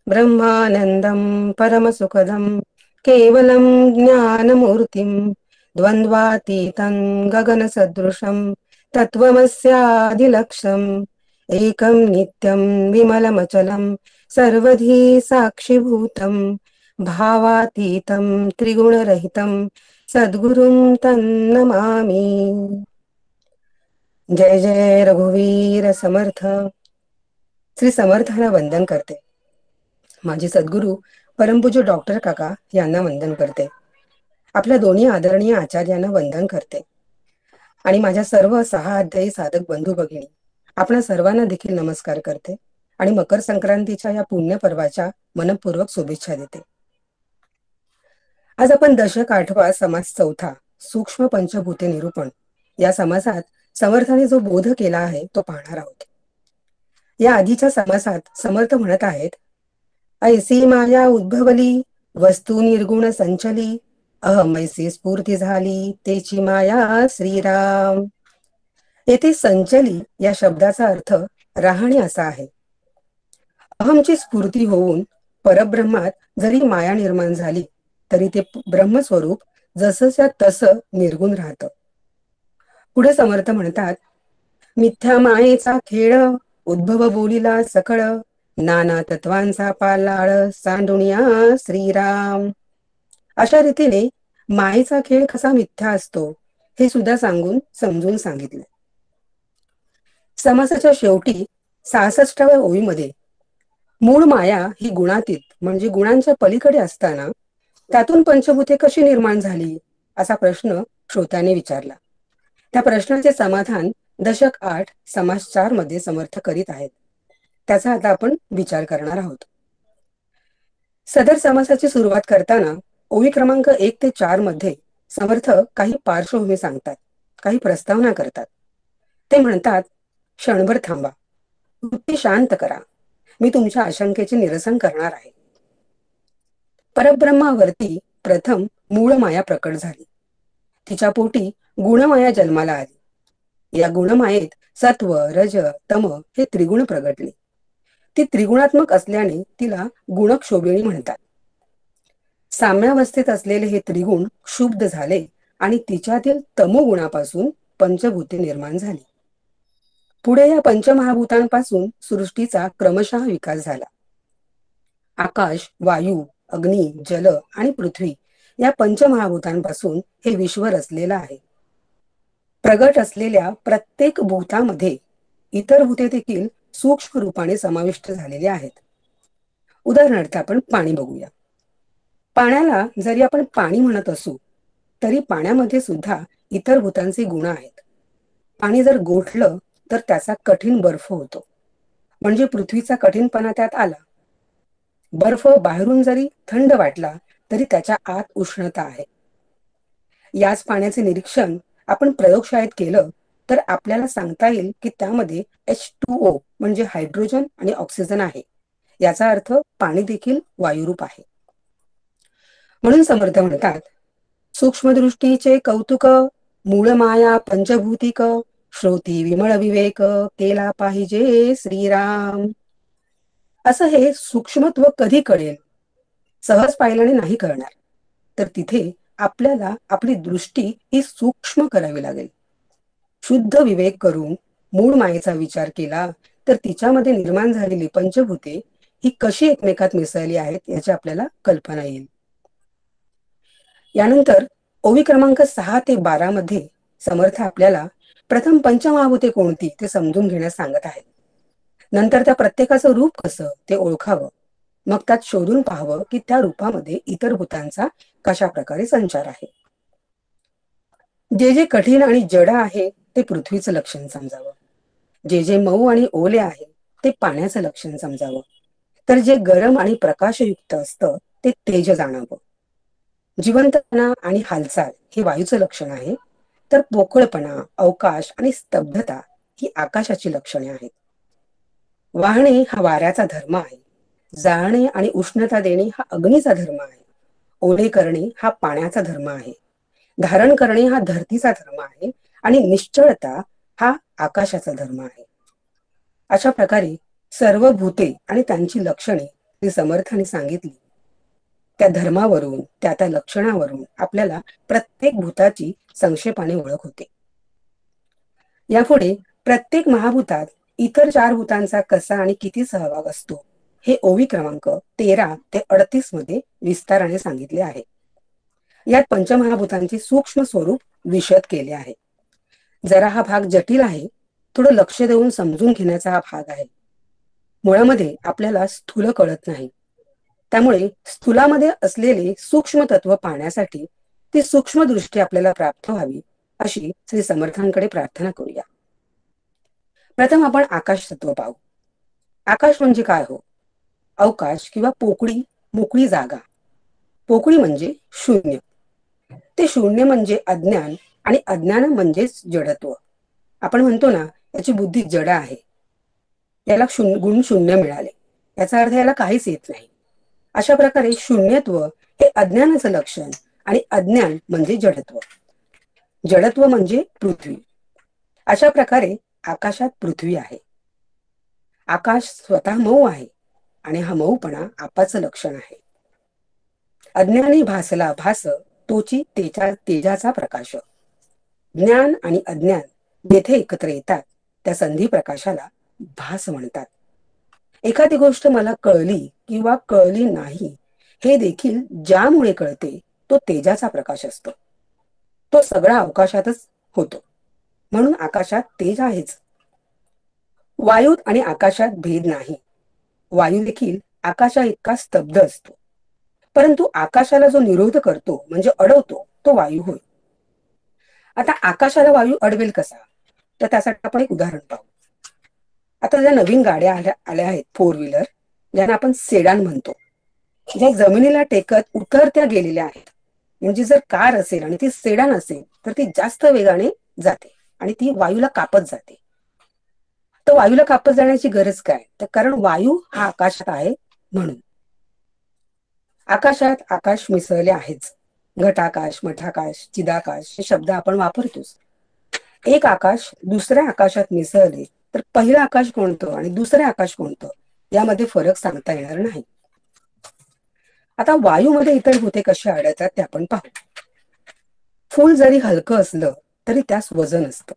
ब्रह्मानंदं परमसुखदं केवलं ज्ञानमूर्तिं, द्वंद्वातीतं गगनसदृशं तत्त्वमस्यादिलक्ष्यम्, एकं नित्यं विमलमचलं सर्वधी साक्षिभूतं, भावातीतं त्रिगुणरहितं सद्गुरुं तन्नमामि. जय जय रघुवीर समर्थ. श्री समर्थाला वंदन करते. माझे सद्गुरू परमपूज्य डॉक्टर काका यांना वंदन करते. आपल्या दोन्ही आदरणीय आचार्यांना वंदन करते आणि माझ्या सर्व 6 अध्यायी साधक बंधू भगिनी आपणा सर्वांना देखील नमस्कार करते आणि मकर संक्रांतीच्या या पुण्य पर्वाच्या मनपूर्वक शुभेच्छा देते. आज आपण दशक 8वा समास 4 सूक्ष्म पंचभूते निरूपण या समासात समर्थाने जो बोध केला आहे तो पाहणार आहोत. या आधीच्या समासात समर्थ म्हणत आहेत, ऐसी माया उद्भवली वस्तू निर्गुण संचली, अहमैसी स्फूर्ती झाली तेची माया श्रीराम. येथे संचली या शब्दाचा अर्थ राहणे असा आहे. अहमची स्फूर्ती होऊन परब्रह्मात जरी माया निर्माण झाली तरी ते ब्रह्मस्वरूप जसंच्या तसं निर्गुण राहतं. पुढे समर्थ म्हणतात, मिथ्या मायेचा खेळ उद्भव बोलिला सकळ, नाना तत्वांचा पालाळ सांडुनिया श्रीराम. अशा रीतीने मायेचा खेळ कसा मिथ्या असतो हे सुद्धा समजून सांगितले. समासाच्या शेवटी 66व्या ओळीमध्ये मूळ माया ही गुणातीत म्हणजे गुणांच्या पलीकडे असताना त्यातून पंचभूते कशी निर्माण झाली असा प्रश्न श्रोत्याने विचारला. त्या प्रश्नाचे समाधान दशक 8 समास 4 मध्ये समर्थ करीत आहेत. त्याचा आता आपण विचार करणार आहोत. सदर समासाची सुरुवात करताना ओळी क्रमांक 1 ते 4 मध्ये समर्थ काही पार्श्वभूमी सांगतात, काही प्रस्तावना करतात. ते म्हणतात, क्षणभर थांबा, वृत्ती शांत करा, मी तुमच्या आशंकेचे निरसन करणार आहे. परब्रह्मावरती प्रथम मूळ माया प्रकट झाली. तिच्या पोटी गुणमाया जन्माला आली. या गुणमायेत सत्व रज तम हे त्रिगुण प्रगटले. ती त्रिगुणात्मक असल्याने तिला गुणक्षोभिणी म्हणतात. साम्यावस्थेत असलेले हे त्रिगुण क्षुब्ध झाले आणि तिच्यातील तमोगुणापासून पंचभूते निर्माण झाली. पुढे या पंचमहाभूतांपासून सृष्टीचा क्रमशः विकास झाला. आकाश, वायू, अग्नी, जल आणि पृथ्वी या पंचमहाभूतांपासून हे विश्व रचलेलं आहे. प्रगट असलेल्या प्रत्येक भूतामध्ये इतर भूते देखील सूक्ष्म रूपाने समाविष्ट झालेली आहेत. उदाहरणार्थ आपण पाणी बघूया. पाण्याला जरी आपण पाणी म्हणत असू तरी पाण्यामध्ये सुद्धा इतर भूतांचे गुण आहेत. पाणी जर गोठलं तर त्याचा कठीण बर्फ होतो, म्हणजे पृथ्वीचा कठीणपणा त्यात आला. बर्फ बाहेरून जरी थंड वाटला तरी त्याच्या आत उष्णता आहे. याच पाण्याचे निरीक्षण आपण प्रयोगशाळेत केलं तर आपल्याला सांगता येईल की त्यामध्ये H2O म्हणजे हायड्रोजन आणि ऑक्सिजन आहे. याचा अर्थ पाणी देखील वायुरूप आहे. म्हणून समर्थ म्हणतात, सूक्ष्मदृष्टीचे कौतुक, मूळ माया पंचभूतिक, श्रोती विमळ विवेक केला पाहिजे श्रीराम. असं हे सूक्ष्मत्व कधी कळेल? सहज पाहिल्याने नाही कळणार. तर तिथे आपल्याला आपली दृष्टी ही सूक्ष्म करावी लागेल. शुद्ध विवेक करून मूळ मायेचा विचार केला तर तिच्यामध्ये निर्माण झालेली पंचभूते ही कशी एकमेकात मिसळली आहेत याची आपल्याला कल्पना येईल. यानंतर ओवी क्रमांक 6 ते 12 मध्ये समर्थ आपल्याला प्रथम पंचमहाभूते कोणती ते समजून घेण्यास सांगत आहेत. नंतर त्या प्रत्येकाचं रूप कसं ते ओळखावं, मग त्यात शोधून पाहावं की त्या रूपामध्ये इतर भूतांचा कशा प्रकारे संचार आहे. जे जे कठीण आणि जड आहे ते पृथ्वीचं लक्षण समजावं, जे जे मऊ आणि ओले आहे ते पाण्याचं लक्षण समजावं, तर जे गरम आणि प्रकाशयुक्त असतं ते तेज जाणावं. जिवंतपणा आणि हालचाल हे वायूचं लक्षण आहे, तर पोकळपणा, अवकाश आणि स्तब्धता ही आकाशाची लक्षणे आहेत. वाहणे हा वाऱ्याचा धर्म आहे, जाळणे आणि उष्णता देणे हा अग्नीचा धर्म आहे, ओले करणे हा पाण्याचा धर्म आहे, धारण करणे हा धरतीचा धर्म आहे आणि निश्चळता हा आकाशाचा धर्म आहे. अशा प्रकारे सर्व भूते आणि त्यांची लक्षणे ती समर्थाने सांगितली. त्या धर्मावरून त्या लक्षणावरून आपल्याला प्रत्येक भूताची संक्षेपाने ओळख होते. यापुढे प्रत्येक महाभूतात इतर 4 भूतांचा कसा आणि किती सहभाग असतो हे ओवी क्रमांक 13 ते 38 मध्ये विस्ताराने सांगितले आहे. यात पंचमहाभूतांचे सूक्ष्म स्वरूप विशद केले आहे. जरा हा भाग जटिल आहे, थोडं लक्ष देऊन समजून घेण्याचा हा भाग आहे. मुळामध्ये आपल्याला स्थूल कळत नाही, त्यामुळे स्थूलामध्ये असलेले सूक्ष्म तत्व पाहण्यासाठी ती सूक्ष्म दृष्टी आपल्याला प्राप्त व्हावी अशी श्री समर्थांकडे प्रार्थना करूया. प्रथम आपण आकाश तत्व पाहू. आकाश म्हणजे काय हो? अवकाश किंवा पोकळी, मोकळी जागा. पोकळी म्हणजे शून्य. ते शून्य म्हणजे अज्ञान आणि अज्ञान म्हणजेच जडत्व. आपण म्हणतो ना, याची बुद्धी जड आहे, याला गुण शून्य मिळाले, याचा अर्थ याला काहीच येत नाही. अशा प्रकारे शून्यत्व हे अज्ञानाचं लक्षण आणि अज्ञान म्हणजे जडत्व. जडत्व म्हणजे पृथ्वी. अशा प्रकारे आकाशात पृथ्वी आहे. आकाश स्वतः मऊ आहे आणि हा मऊपणा आपाचं लक्षण आहे. अज्ञानी भासला भास तोची तेजाचा प्रकाश. ज्ञान आणि अज्ञान जेथे एकत्र येतात त्या संधी प्रकाशाला भास म्हणतात. एखादी गोष्ट मला कळली किंवा कळली नाही हे देखील ज्यामुळे कळते तो तेजाचा प्रकाश असतो. तो सगळा अवकाशातच होतो, म्हणून आकाशात तेज आहेच. वायूत आणि आकाशात भेद नाही. वायू देखील आकाशा इतका स्तब्ध असतो, परंतु आकाशाला जो निरोध करतो म्हणजे अडवतो तो वायू होय. आता आकाशाला वायू अडवेल कसा, तर त्यासाठी आपण एक उदाहरण पाहू. आता ज्या नवीन गाड्या आल्या आहेत 4 व्हीलर, ज्यांना आपण सेडान म्हणतो, ज्या जमिनीला टेकत उतरत्या गेलेल्या आहेत. म्हणजे जर कार असेल आणि ती सेडान असेल तर ती जास्त वेगाने जाते आणि ती वायूला कापत जाते. तर वायूला कापत जाण्याची गरज काय, तर कारण वायू हा आकाशात आहे म्हणून. आकाशात आकाश मिसळले आहेच. घटाकाश, मठाकाश, चिदाकाश हे शब्द आपण वापरतोच. एक आकाश दुसऱ्या आकाशात मिसळले तर पहिलं आकाश कोणतं आणि दुसरं आकाश कोणतं यामध्ये फरक सांगता येणार नाही. आता वायूमध्ये इतर भूते कशी आढळतात ते आपण पाहू. फूल जरी हलकं असलं तरी त्यास वजन असतं.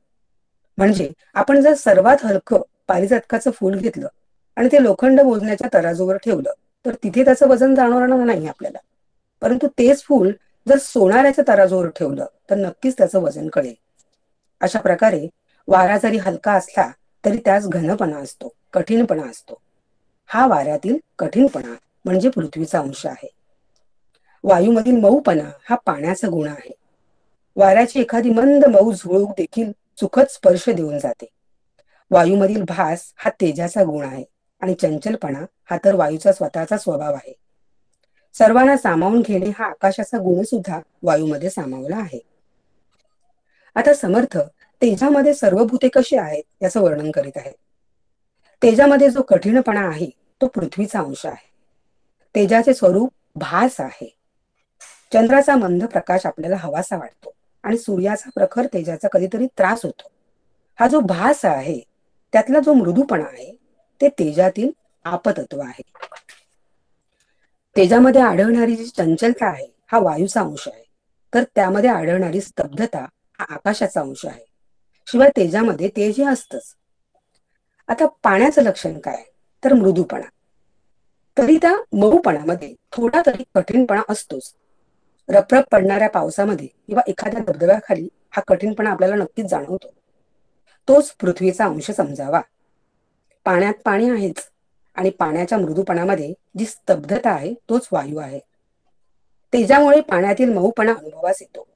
म्हणजे आपण जर सर्वात हलकं पारिजातकाचं फूल घेतलं आणि ते लोखंड मोजण्याच्या तराजूवर ठेवलं तर तिथे त्याचं वजन जाणवणार नाही आपल्याला. परंतु तेच फूल जर सोनाराच्या तराजूवर ठेवलं तर नक्कीच त्याचं वजन कळेल. अशा प्रकारे वारा जरी हलका असला तरी त्यास घनपणा असतो, कठीणपणा असतो. हा वाऱ्यातील कठीणपणा म्हणजे पृथ्वीचा अंश आहे. वायूमधील मऊपणा हा पाण्याचा गुण आहे. वाऱ्याची एखादी मंद मऊ झुळूक देखील सुखद स्पर्श देऊन जाते. वायूमधील भास हा तेजाचा गुण आहे आणि चंचलपणा हा तर वायूचा स्वतःचा स्वभाव आहे. सर्वांना सामावून घेणे हा आकाशाचा गुण सुद्धा वायूमध्ये सामावला आहे. आता समर्थ तेजामध्ये सर्व भूते कशी आहेत याचं वर्णन करीत आहेत. तेजामध्ये जो कठीणपणा आहे तो पृथ्वीचा अंश आहे. तेजाचे स्वरूप भास आहे. चंद्राचा मंद प्रकाश आपल्याला हवासा वाटतो आणि सूर्याचा प्रखर तेजाचा कधीतरी त्रास होतो. हा जो भास आहे त्यातला जो मृदूपणा आहे ते तेजातील आपतत्व आहे. तेजामध्ये आढळणारी जी चंचलता आहे हा वायूचा अंश आहे, तर त्यामध्ये आढळणारी स्तब्धता हा आकाशाचा अंश आहे. शिवाय तेजामध्ये तेज हे असतंच. आता पाण्याचं लक्षण काय तर मृदूपणा. तरी त्या मऊपणामध्ये थोडा तरी कठीणपणा असतोच. रपरप पडणाऱ्या पावसामध्ये किंवा एखाद्या धबधब्याखाली हा कठीणपणा आपल्याला नक्कीच जाणवतो. तोच पृथ्वीचा अंश समजावा. पाण्यात पाणी आहेच आणि पाण्याच्या मृदूपणामध्ये जी स्तब्धता आहे तोच वायू आहे. तेजामुळे पाण्यातील मऊपणा अनुभवास येतो.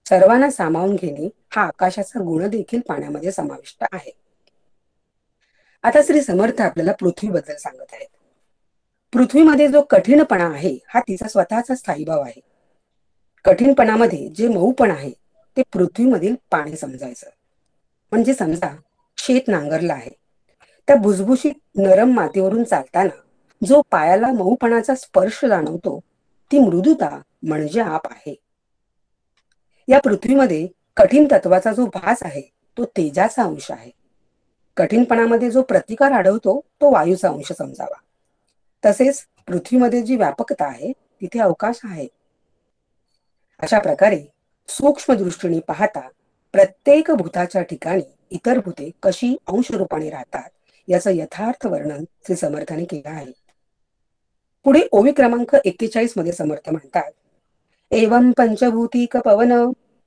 सर्वांना सामावून घेणे हा आकाशाचा गुण देखील पाण्यामध्ये समाविष्ट आहे. आता श्री समर्थ आपल्याला पृथ्वीबद्दल सांगत आहेत. पृथ्वीमध्ये जो कठीणपणा आहे हा तिचा स्वतःचा स्थायीभाव आहे. कठीणपणामध्ये जे मऊपण आहे ते पृथ्वीमधील पाणी समजायचं. म्हणजे समजा शेत नांगरलं आहे, त्या भुसभुशीत नरम मातीवरून चालताना जो पायाला मऊपणाचा स्पर्श जाणवतो ती मृदुता म्हणजे आप आहे. या पृथ्वीमध्ये कठीण तत्वाचा जो भास आहे तो तेजाचा अंश आहे. कठीणपणामध्ये जो प्रतिकार आढळतो तो वायूचा अंश समजावा. तसेच पृथ्वीमध्ये जी व्यापकता आहे तिथे अवकाश आहे. अशा प्रकारे सूक्ष्म दृष्टीने पाहता प्रत्येक भूताच्या ठिकाणी इतर भूते कशी अंशरूपाने राहतात याचं यथार्थ वर्णन श्री समर्थाने केलं आहे. पुढे ओवी क्रमांक 41 मध्ये समर्थ म्हणतात, एवं पंचभूतिक पवन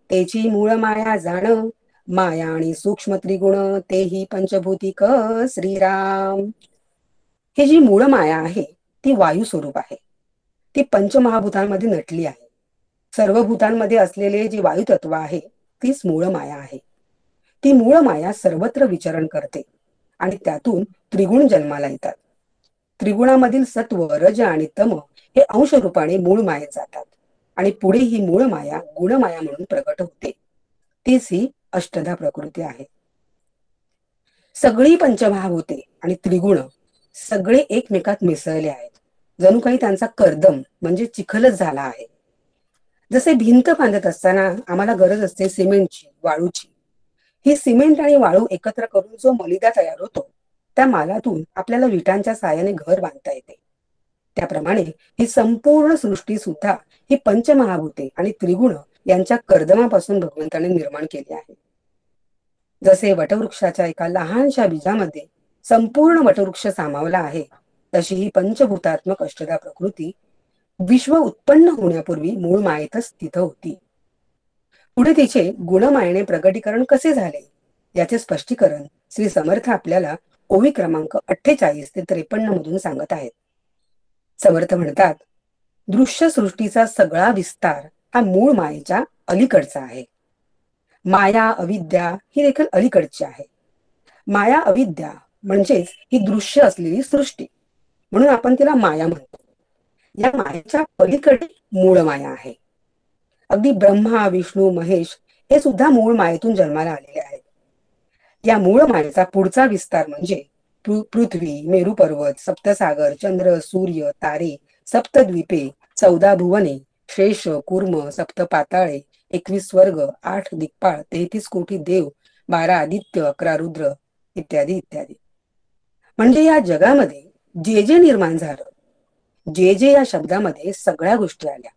तेची मूळ माया जाण, माया आणि सूक्ष्म त्रिगुण तेही पंचभूतिक श्रीराम. ही जी मूळ माया आहे ती वायू स्वरूप आहे. ती पंचमहाभूतांमध्ये नटली आहे. सर्व भूतांमध्ये असलेले जी वायू तत्व आहे तीच मूळ माया आहे. ती मूळ माया सर्वत्र विचरण करते आणि त्यातून त्रिगुण जन्माला येतात. त्रिगुणामधील सत्व, रज आणि तम हे अंश रूपाने मूळ मायेत जातात आणि पुढे ही मूळ माया गुणमाया म्हणून प्रकट होते. तीच ही अष्टधा प्रकृती आहे. सगळी पंचमहाभूते आणि त्रिगुण सगळे एकमेकात मिसळले आहेत. जणू काही त्यांचा कर्दम म्हणजे चिखलच झाला आहे. जसे भिंत बांधत असताना आम्हाला गरज असते सिमेंटची, वाळूची. ही सिमेंट आणि वाळू एकत्र करून जो मलिदा तयार होतो त्या मालातून आपल्याला विटांच्या साहाय्याने घर बांधता येते. त्याप्रमाणे ही संपूर्ण सृष्टी सुद्धा ही पंचमहाभूते आणि त्रिगुण यांच्या कर्दमापासून भगवंताने निर्माण केली आहे. जसे वटवृक्षाच्या एका लहानशा बीजामध्ये संपूर्ण वटवृक्ष सामावला आहे, तशी ही पंचभूतात्मक अष्टधा प्रकृती विश्व उत्पन्न होण्यापूर्वी मूळ मायेतच स्थित होती. पुढे तिचे गुणमायेने प्रगटीकरण कसे झाले याचे स्पष्टीकरण श्री समर्थ आपल्याला ओवी क्रमांक 48 ते 53 मधून सांगत आहेत. समर्थ म्हणतात, दृश्य सृष्टीचा सगळा विस्तार हा मूळ मायेच्या अलीकडचा आहे. माया अविद्या ही देखील अलीकडची आहे. माया अविद्या म्हणजेच ही दृश्य असलेली सृष्टी, म्हणून आपण तिला माया म्हणतो. या मायेच्या पलीकडे मूळ माया आहे. अगदी ब्रह्मा, विष्णू, महेश हे सुद्धा मूळ मायेतून जन्माला आलेले आहेत. या मूळ मायेचा पुढचा विस्तार म्हणजे पृथ्वी, मेरू पर्वत, सप्तसागर, चंद्र, सूर्य, तारे, सप्तद्वीपे, 14 भुवने, शेष, कूर्म, सप्त पाताळे, 21 स्वर्ग, 8 दिक्पाळ, 33 कोटी देव, 12 आदित्य, 11 रुद्र इत्यादी इत्यादी. म्हणजे या जगामध्ये जे जे निर्माण झालं, जे जे या शब्दामध्ये सगळ्या गोष्टी आल्या,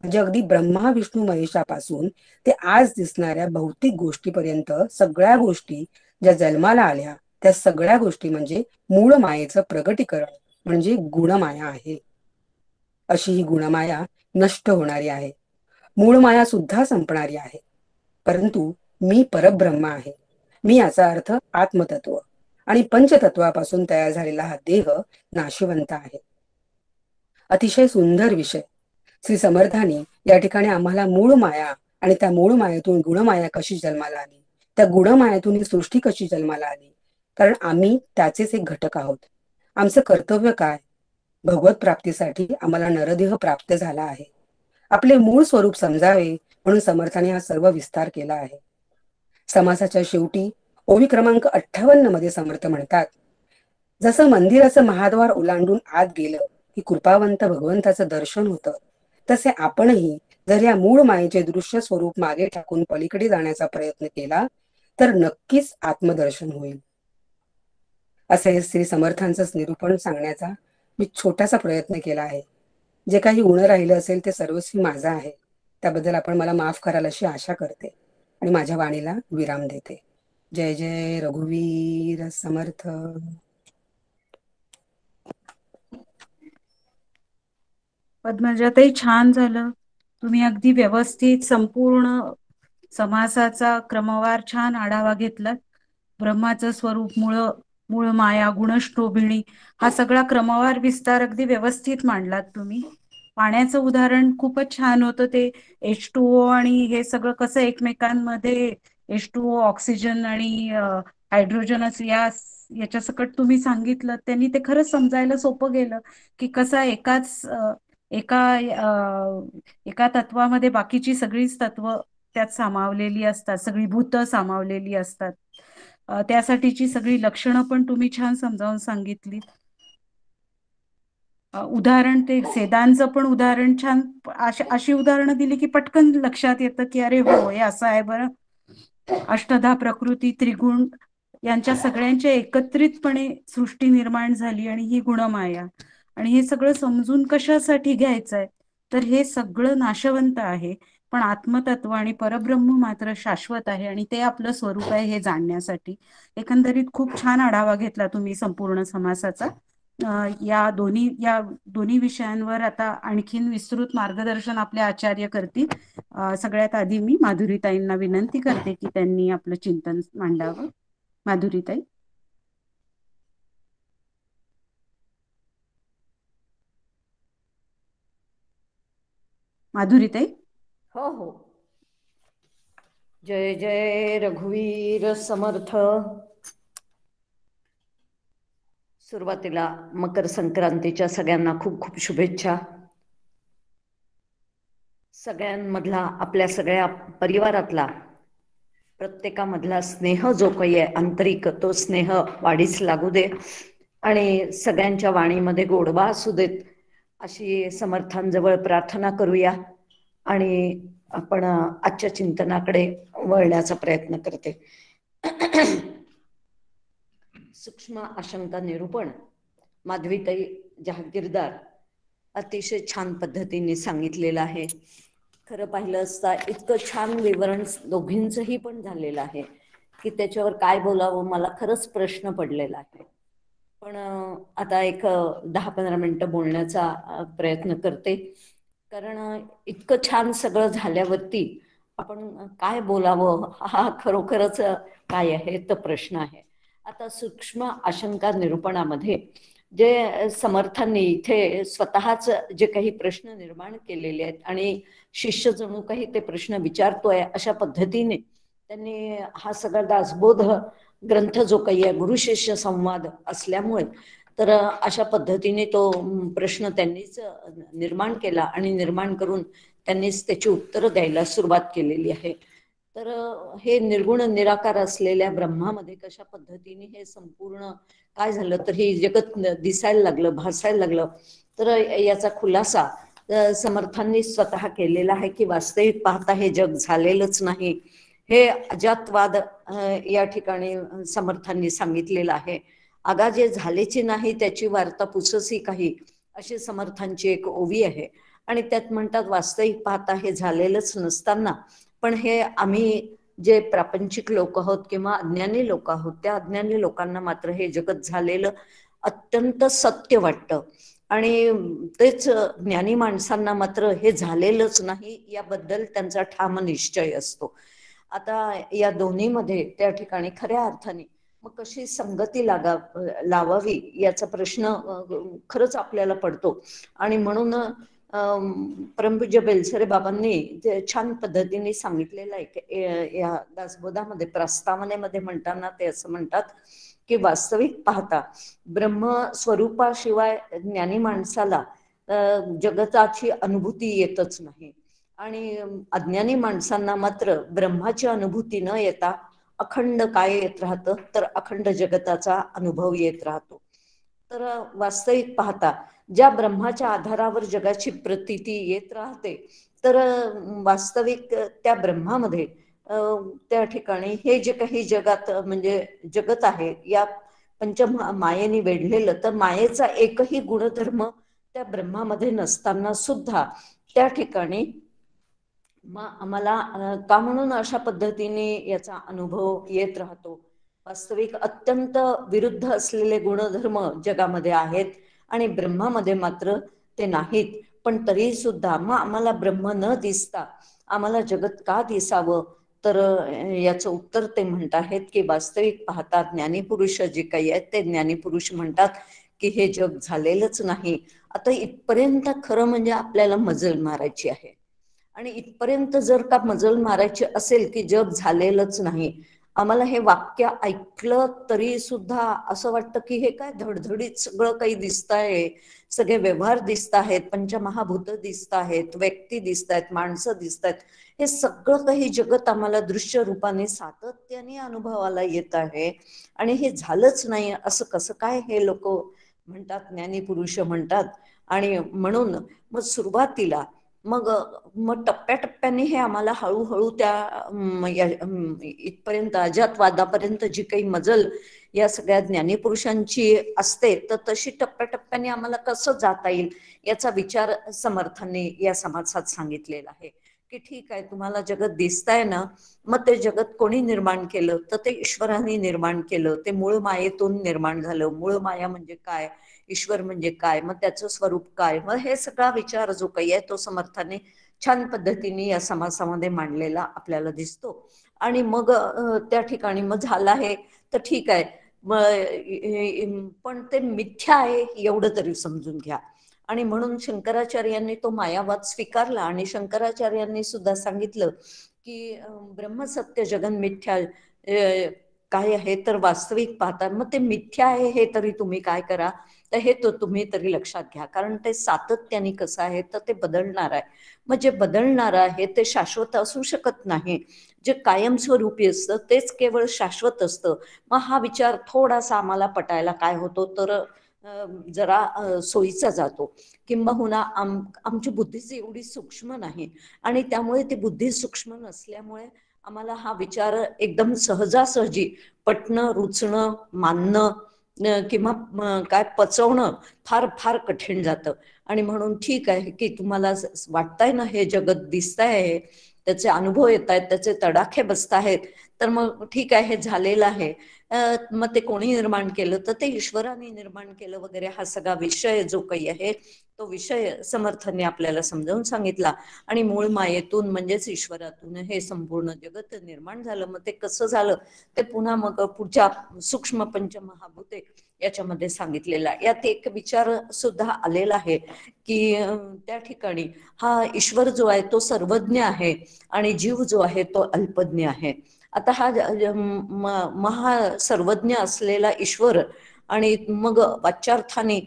म्हणजे अगदी ब्रह्मा विष्णू महेशापासून ते आज दिसणाऱ्या भौतिक गोष्टीपर्यंत सगळ्या गोष्टी ज्या जन्माला आल्या त्या सगळ्या गोष्टी म्हणजे मूळ मायेचं प्रगटीकरण म्हणजे गुणमाया आहे. अशी ही गुणमाया नष्ट होणारी आहे, मूळ माया सुद्धा संपणारी आहे. परंतु मी परब्रह्म आहे. मी याचा अर्थ आत्मतत्व आणि पंचतत्वापासून तयार झालेला हा देह नाशिवंत आहे. अतिशय सुंदर विषय. श्री समर्थांनी या ठिकाणी आम्हाला मूळ माया आणि त्या मूळ मायेतून गुणमाया कशी जन्माला आली, त्या गुणमायेतून ही सृष्टी कशी जन्माला आली, कारण आम्ही त्याचेच एक घटक आहोत. आमचं कर्तव्य काय? भगवत प्राप्तीसाठी आम्हाला नरदेह प्राप्त झाला आहे. आपले मूळ स्वरूप समजावे म्हणून समर्थाने हा सर्व विस्तार केला आहे. समासाच्या शेवटी ओवी क्रमांक 58 मध्ये समर्थ म्हणतात, जसं मंदिराचं महाद्वार ओलांडून आत गेलं की कृपावंत भगवंताचं दर्शन होतं, तसे आपणही जर या मूळ मायेचे दृश्य स्वरूप मागे टाकून पलीकडे जाण्याचा प्रयत्न केला तर नक्कीच आत्मदर्शन होईल. असे श्री समर्थांचं निरूपण सांगण्याचा मी छोटासा प्रयत्न केला आहे. जे काही उणं राहिलं असेल ते सर्वस्वी माझं आहे. त्याबद्दल आपण मला माफ कराल अशी आशा करते आणि माझ्या वाणीला विराम देते. जय जय रघुवीर समर्थ. पद्मजाताई, छान झालं. तुम्ही अगदी व्यवस्थित संपूर्ण समासाचा क्रमवार छान आढावा घेतलात. ब्रह्माचं स्वरूप, मूळ माया, गुणशोभिणी, हा सगळा क्रमवार विस्तार अगदी व्यवस्थित मांडलात तुम्ही. पाण्याचं उदाहरण खूपच छान होतं. ते H2O आणि हे सगळं कसं एकमेकांमध्ये, H2O ऑक्सिजन आणि हायड्रोजनच याच्या सकट तुम्ही सांगितलं, त्यांनी ते खरंच समजायला सोपं गेलं की कसा एका तत्वामध्ये बाकीची सगळीच तत्व त्यात सामावलेली असतात, सगळी भूत सामावलेली असतात. त्यासाठीची सगळी लक्षणं पण तुम्ही छान समजावून सांगितली. उदाहरण, ते सेदांचं पण उदाहरण छान, अशी उदाहरणं दिली की पटकन लक्षात येतं की अरे हो, हे असं आहे बरं. अष्टधा प्रकृती, त्रिगुण यांच्या सगळ्यांच्या एकत्रितपणे सृष्टी निर्माण झाली आणि ही गुणमाया. आणि हे सगळं समजून कशासाठी घ्यायचंय, तर हे सगळं नाशवंत आहे, पण आत्मतत्व आणि परब्रह्म मात्र शाश्वत आहे आणि ते आपलं स्वरूप आहे हे जाणण्यासाठी. एकंदरीत खूप छान आढावा घेतला तुम्ही संपूर्ण समासाचा. या दोन्ही विषयांवर आता आणखीन विस्तृत मार्गदर्शन आपले आचार्य करतील. सगळ्यात आधी मी माधुरीताईंना विनंती करते की त्यांनी आपलं चिंतन मांडावं. माधुरीताई. माधुरीताई. हो हो. जय जय रघुवीर समर्थ. सुरुवातीला मकर संक्रांतीच्या सगळ्यांना खूप खूप शुभेच्छा. सगळ्यांमधला, आपल्या सगळ्या परिवारातला, प्रत्येकामधला स्नेह जो काही आहे आंतरिक, तो स्नेह वाढीस लागू दे आणि सगळ्यांच्या वाणीमध्ये गोडवा असू देत, अशी समर्थांजवळ प्रार्थना करूया. आणि आपण आजच्या चिंतनाकडे वळण्याचा प्रयत्न करते. सूक्ष्म आशंका निरूपण माधवीताई जहागीरदार अतिशय छान पद्धतीने सांगितलेलं आहे. खरं पाहिलं असता इतकं छान विवरण दोघींचंही पण झालेलं आहे की त्याच्यावर काय बोलावं मला खरंच प्रश्न पडलेला आहे. पण आता एक 10-15 मिनिटं बोलण्याचा प्रयत्न करते, कारण इतकं छान सगळं झाल्यावरती आपण काय बोलावं हा खरोखरच काय आहे तर प्रश्न आहे. आता सूक्ष्म आशंका निरूपणामध्ये जे समर्थांनी इथे स्वतःच जे काही प्रश्न निर्माण केलेले आहेत आणि शिष्य जणू काही ते प्रश्न विचारतोय अशा पद्धतीने त्यांनी हा सगळा दासबोध ग्रंथ जो काही आहे गुरु-शिष्य संवाद असल्यामुळे तर अशा पद्धतीने तो प्रश्न त्यांनीच निर्माण केला आणि निर्माण करून त्यांनीच त्याची उत्तरं द्यायला सुरुवात केलेली आहे. तर हे निर्गुण निराकार असलेल्या ब्रह्मामध्ये कशा पद्धतीने हे संपूर्ण काय झालं तर हे जगत दिसायला लागलं, भासायला लागलं, तर याचा खुलासा समर्थांनी स्वतः केलेला आहे की वास्तविक पाहता हे जग झालेलंच नाही. हे अजातवाद या ठिकाणी समर्थांनी सांगितलेलं आहे. आगा जे झालेची नाही त्याची वार्ता पुससी काही, अशी समर्थांची एक ओवी आहे. आणि त्यात म्हणतात वास्तविक पाहता हे झालेलंच नसताना पण हे आम्ही जे प्रापंचिक लोक आहोत किंवा अज्ञानी लोक आहोत, त्या अज्ञानी लोकांना मात्र हे जगत झालेलं अत्यंत सत्य वाटतं. आणि तेच ज्ञानी माणसांना मात्र हे झालेलंच नाही याबद्दल त्यांचा ठाम निश्चय असतो. आता या दोन्हीमध्ये त्या ठिकाणी खऱ्या अर्थाने मग कशी संगती लावावी याचा प्रश्न खरंच आपल्याला पडतो. आणि म्हणून परमपूज्य बेलसरे बाबांनी छान पद्धतीने सांगितलेलं आहे की या दासबोधामध्ये प्रस्तावनेमध्ये म्हणताना ते असं म्हणतात की वास्तविक पाहता ब्रह्मस्वरूपाशिवाय ज्ञानी माणसाला जगताची अनुभूती येतच नाही. आणि अज्ञानी माणसांना मात्र ब्रह्माची अनुभूती न येता अखंड काय येत राहतं, तर अखंड जगताचा अनुभव येत राहतो. तर वास्तविक पाहता ज्या ब्रह्माच्या आधारावर जगाची प्रतीती येत राहते, तर वास्तविक त्या ब्रह्मामध्ये त्या ठिकाणी हे जे काही जगात म्हणजे जगत आहे या पंच मायेने वेढलेलं, तर मायेचा एकही गुणधर्म त्या ब्रह्मामध्ये नसताना सुद्धा त्या ठिकाणी आम्हाला का म्हणून अशा पद्धतीने याचा अनुभव येत राहतो. वास्तविक अत्यंत विरुद्ध असलेले गुणधर्म जगामध्ये आहेत आणि ब्रह्मामध्ये मात्र ते नाहीत. पण तरी सुद्धा आम्हाला ब्रह्म न दिसता आम्हाला जगत का दिसावं, तर याचं उत्तर ते म्हणत आहेत की वास्तविक पाहता ज्ञानीपुरुष जे काही आहेत ते ज्ञानीपुरुष म्हणतात की हे जग झालेलंच नाही. आता इथपर्यंत खरं म्हणजे आपल्याला मजल मारायची आहे. आणि इथपर्यंत जर का मजल मारायची असेल की जग झालेलंच नाही, आम्हाला हे वाक्य ऐकलं तरी सुद्धा असं वाटतं की हे काय धडधडीत सगळं काही दिसत आहे, सगळे व्यवहार दिसत आहेत, पंचमहाभूत दिसत आहेत, व्यक्ती दिसत आहेत, माणसं दिसत आहेत, हे सगळं काही जगत आम्हाला दृश्य रूपाने सातत्याने अनुभवाला येत आहे आणि हे झालंच नाही असं कसं काय हे लोक म्हणतात, ज्ञानी पुरुष म्हणतात. आणि म्हणून मग सुरुवातीला मग टप्प्याटप्प्याने हे आम्हाला हळूहळू त्या इथपर्यंत अजातवादापर्यंत जी काही मजल या सगळ्या ज्ञानीपुरुषांची असते, तर तशी टप्प्याटप्प्याने आम्हाला कसं जाता येईल याचा विचार समर्थांनी या समासात सांगितलेला आहे. की ठीक आहे, तुम्हाला जगत दिसतंय ना, मग ते जगत कोणी निर्माण केलं, तर ते ईश्वराने निर्माण केलं. ते मूळ मायेतून निर्माण झालं. मूळ माया म्हणजे काय, ईश्वर म्हणजे काय, मग त्याचं स्वरूप काय, मग हे सगळा विचार जो काही आहे तो समर्थाने छान पद्धतीने या समासामध्ये मांडलेला आपल्याला दिसतो. आणि मग त्या ठिकाणी मग झालं आहे तर ठीक आहे, पण ते मिथ्या आहे एवढं तरी समजून घ्या. आणि म्हणून शंकराचार्यांनी तो मायावाद स्वीकारला आणि शंकराचार्यांनी सुद्धा सांगितलं की ब्रह्मसत्य जगन मिथ्या काय आहे, तर वास्तविक पाहता मग ते मिथ्या आहे हे तरी तुम्ही काय करा, तर हे तो तुम्ही तरी लक्षात घ्या. कारण ते सातत्याने कसं आहे, तर ते बदलणार आहे. मग जे बदलणार आहे ते शाश्वत असू शकत नाही. जे कायमस्वरूपी असतं तेच केवळ शाश्वत असतं. मग हा विचार थोडासा आम्हाला पटायला काय होतो, तर जरा सोयीचा जातो. किंबहुना आमची बुद्धीच एवढी सूक्ष्म नाही आणि त्यामुळे ती बुद्धी सूक्ष्म नसल्यामुळे आम्हाला हा विचार एकदम सहजासहजी पटणं, रुचणं, मानणं किंवा काय पचवणं फार फार कठीण जातं. आणि म्हणून ठीक आहे की तुम्हाला वाटतंय ना हे जगत दिसतंय, त्याचे अनुभव येत आहेत, त्याचे तडाखे बसत आहेत, तर मग ठीक आहे हे झालेलं आहे. मग ते कोणी निर्माण केलं, तर ते ईश्वराने निर्माण केलं वगैरे हा सगळा विषय जो काही आहे तो विषय समर्थांनी आपल्याला समजावून सांगितला. आणि मूळ मायेतून म्हणजेच ईश्वरातून हे संपूर्ण जगत निर्माण झालं. मग ते कसं झालं ते पुन्हा मग पुढच्या सूक्ष्म पंचमहाभूते याच्यामध्ये सांगितलेला. यात एक विचार सुद्धा आलेला आहे की त्या ठिकाणी हा ईश्वर जो आहे तो सर्वज्ञ आहे आणि जीव जो आहे तो अल्पज्ञ आहे. आता हा महा सर्वज्ञ असलेला ईश्वर आणि मग वाच्यार्थाने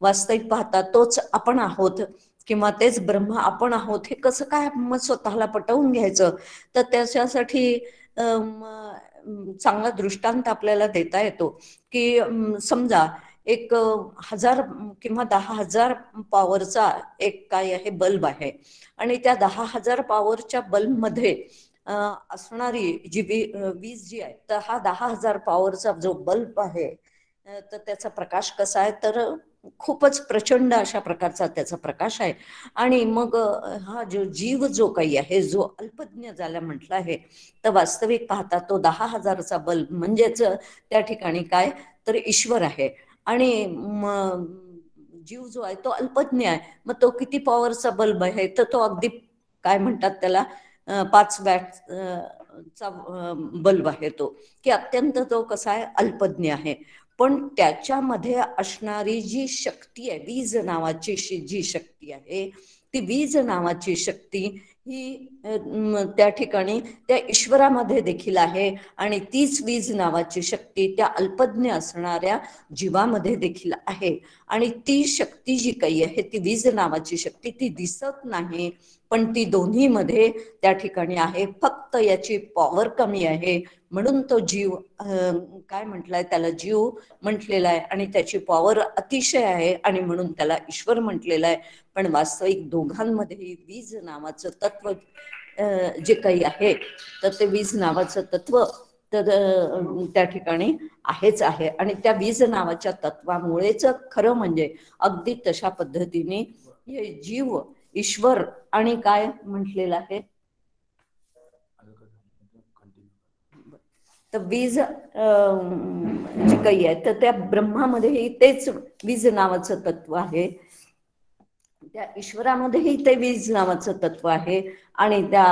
वास्तविक पाहता तोच आपण आहोत किंवा तेच ब्रह्म आपण आहोत, हे कसं काय मग स्वतःला पटवून घ्यायचं. तर त्याच्यासाठी चांगला दृष्टांत आपल्याला देता येतो की समजा एक 1000 किंवा 10,000 पॉवरचा एक काय आहे बल्ब आहे आणि त्या 10,000 पॉवरच्या बल्बमध्ये असणारी जी वीज जी आहे, तर हा 10,000 पॉवरचा जो बल्ब आहे तर त्याचा प्रकाश कसा आहे, तर खूपच प्रचंड अशा प्रकारचा त्याचा प्रकाश आहे. आणि मग हा जो जीव जो काही आहे, जो अल्पज्ञ ज्याला म्हटलं आहे, तर वास्तविक पाहता तो 10,000चा बल्ब म्हणजेच त्या ठिकाणी काय तर ईश्वर आहे. आणि जीव जो आहे तो अल्पज्ञ आहे. मग तो किती पॉवरचा बल्ब आहे, तर तो अगदी काय म्हणतात त्याला 5 वॅट चा बल्ब आहे तो, की अत्यंत तो कसा आहे अल्पज्ञ आहे. पण त्याच्यामध्ये असणारी जी शक्ती आहे, वीज नावाची जी शक्ती आहे, ती वीज नावाची शक्ती ही त्या ठिकाणी त्या ईश्वरामध्ये देखील आहे. आणि तीच वीज नावाची शक्ती त्या अल्पज्ञ असणाऱ्या जीवामध्ये देखील आहे. आणि ती शक्ती जी काही आहे, ती वीज नावाची शक्ती, ती दिसत नाही, पण ती दोन्हीमध्ये त्या ठिकाणी आहे. फक्त याची पॉवर कमी आहे, म्हणून तो जीव काय म्हटलाय त्याला जीव म्हटलेला आहे. आणि त्याची पॉवर अतिशय आहे, आणि म्हणून त्याला ईश्वर म्हटलेलं आहे. पण वास्तविक दोघांमध्ये वीज नावाचं तत्व जे काही आहे, तर ते वीज नावाचं तत्व तर त्या ठिकाणी आहेच आहे. आणि त्या वीज नावाच्या तत्वामुळेच खरं म्हणजे अगदी तशा पद्धतीने हे जीव ईश्वर आणि काय म्हटलेलं आहे, तर वीज जी काही आहे, तर त्या ब्रह्मामध्येही तेच वीज नावाचं तत्व आहे, त्या ईश्वरामध्येही ते वीज नावाचं तत्व आहे. आणि त्या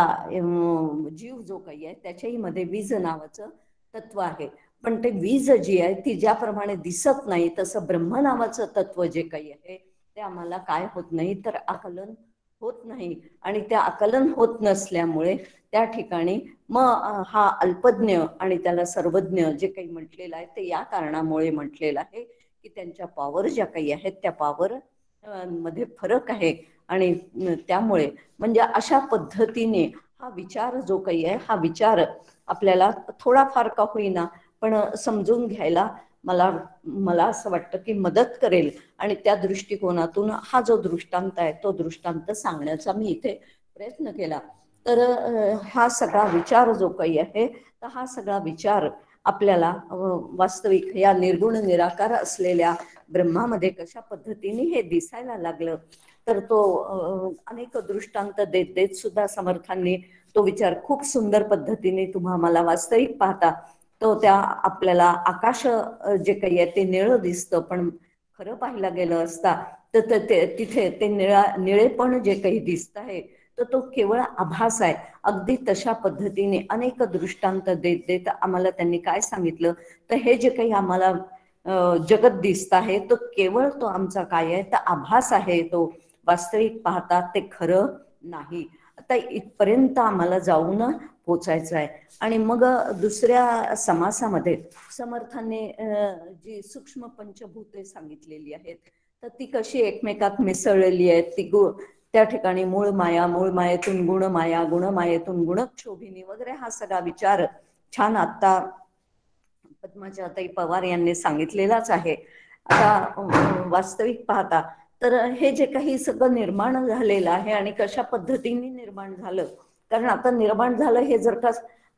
जीव जो काही आहे त्याच्याही मध्ये वीज नावाचं तत्व आहे. पण ते वीज जी आहे ती ज्याप्रमाणे दिसत नाही, तसं ब्रह्म नावाचं तत्व जे काही आहे ते आम्हाला काय होत नाही, तर आकलन होत नाही. आणि त्या आकलन होत नसल्यामुळे त्या ठिकाणी मग हा अल्पज्ञ आणि त्याला सर्वज्ञ जे काही म्हटलेलं आहे, ते या कारणामुळे म्हटलेलं आहे की त्यांच्या पॉवर ज्या काही आहेत त्या पॉवर मध्ये फरक आहे. आणि त्यामुळे म्हणजे अशा पद्धतीने हा विचार जो काही आहे, हा विचार आपल्याला थोडाफार का होईना पण समजून घ्यायला मला मला असं वाटतं की मदत करेल. आणि त्या दृष्टिकोनातून हा जो दृष्टांत आहे तो दृष्टांत सांगण्याचा मी इथे प्रयत्न केला. तर हा सगळा विचार जो काही आहे, तर हा सगळा विचार आपल्याला वास्तविक या निर्गुण निराकार असलेल्या ब्रह्मामध्ये कशा पद्धतीने हे दिसायला लागलं, तर तो अनेक दृष्टांत देत देत सुद्धा समर्थांनी तो विचार खूप सुंदर पद्धतीने मला वास्तविक पाहता तो त्या आपल्याला आकाश जे काही आहे ते निळं दिसतं, पण खरं पाहायला गेलं असता तर तिथे ते निळेपण जे काही दिसत आहे तर तो केवळ आभास आहे. अगदी तशा पद्धतीने अनेक दृष्टांत देत देत आम्हाला त्यांनी काय सांगितलं, तर हे जे काही आम्हाला जगत दिसत आहे तो केवळ तो आमचा काय आहे तर आभास आहे, तो वास्तविक पाहता ते खरं नाही. आता इथपर्यंत आम्हाला जाऊन पोचायचं आहे. आणि मग दुसऱ्या समासामध्ये समर्थांनी जी सूक्ष्म पंचभूते सांगितलेली आहेत, तर ती कशी एकमेकात मिसळलेली आहेत, ती त्या ठिकाणी मूळ माया, मूळ मायेतून गुण माया, गुण मायेतून गुणक्षोभिनी वगैरे हा सगळा विचार छान आता पद्मजाताई पवार यांनी सांगितलेलाच आहे. आता वास्तविक पाहता तर हे जे काही सगळं निर्माण झालेलं आहे आणि कशा पद्धतीने निर्माण झालं, कारण आता निर्माण झालं हे जर का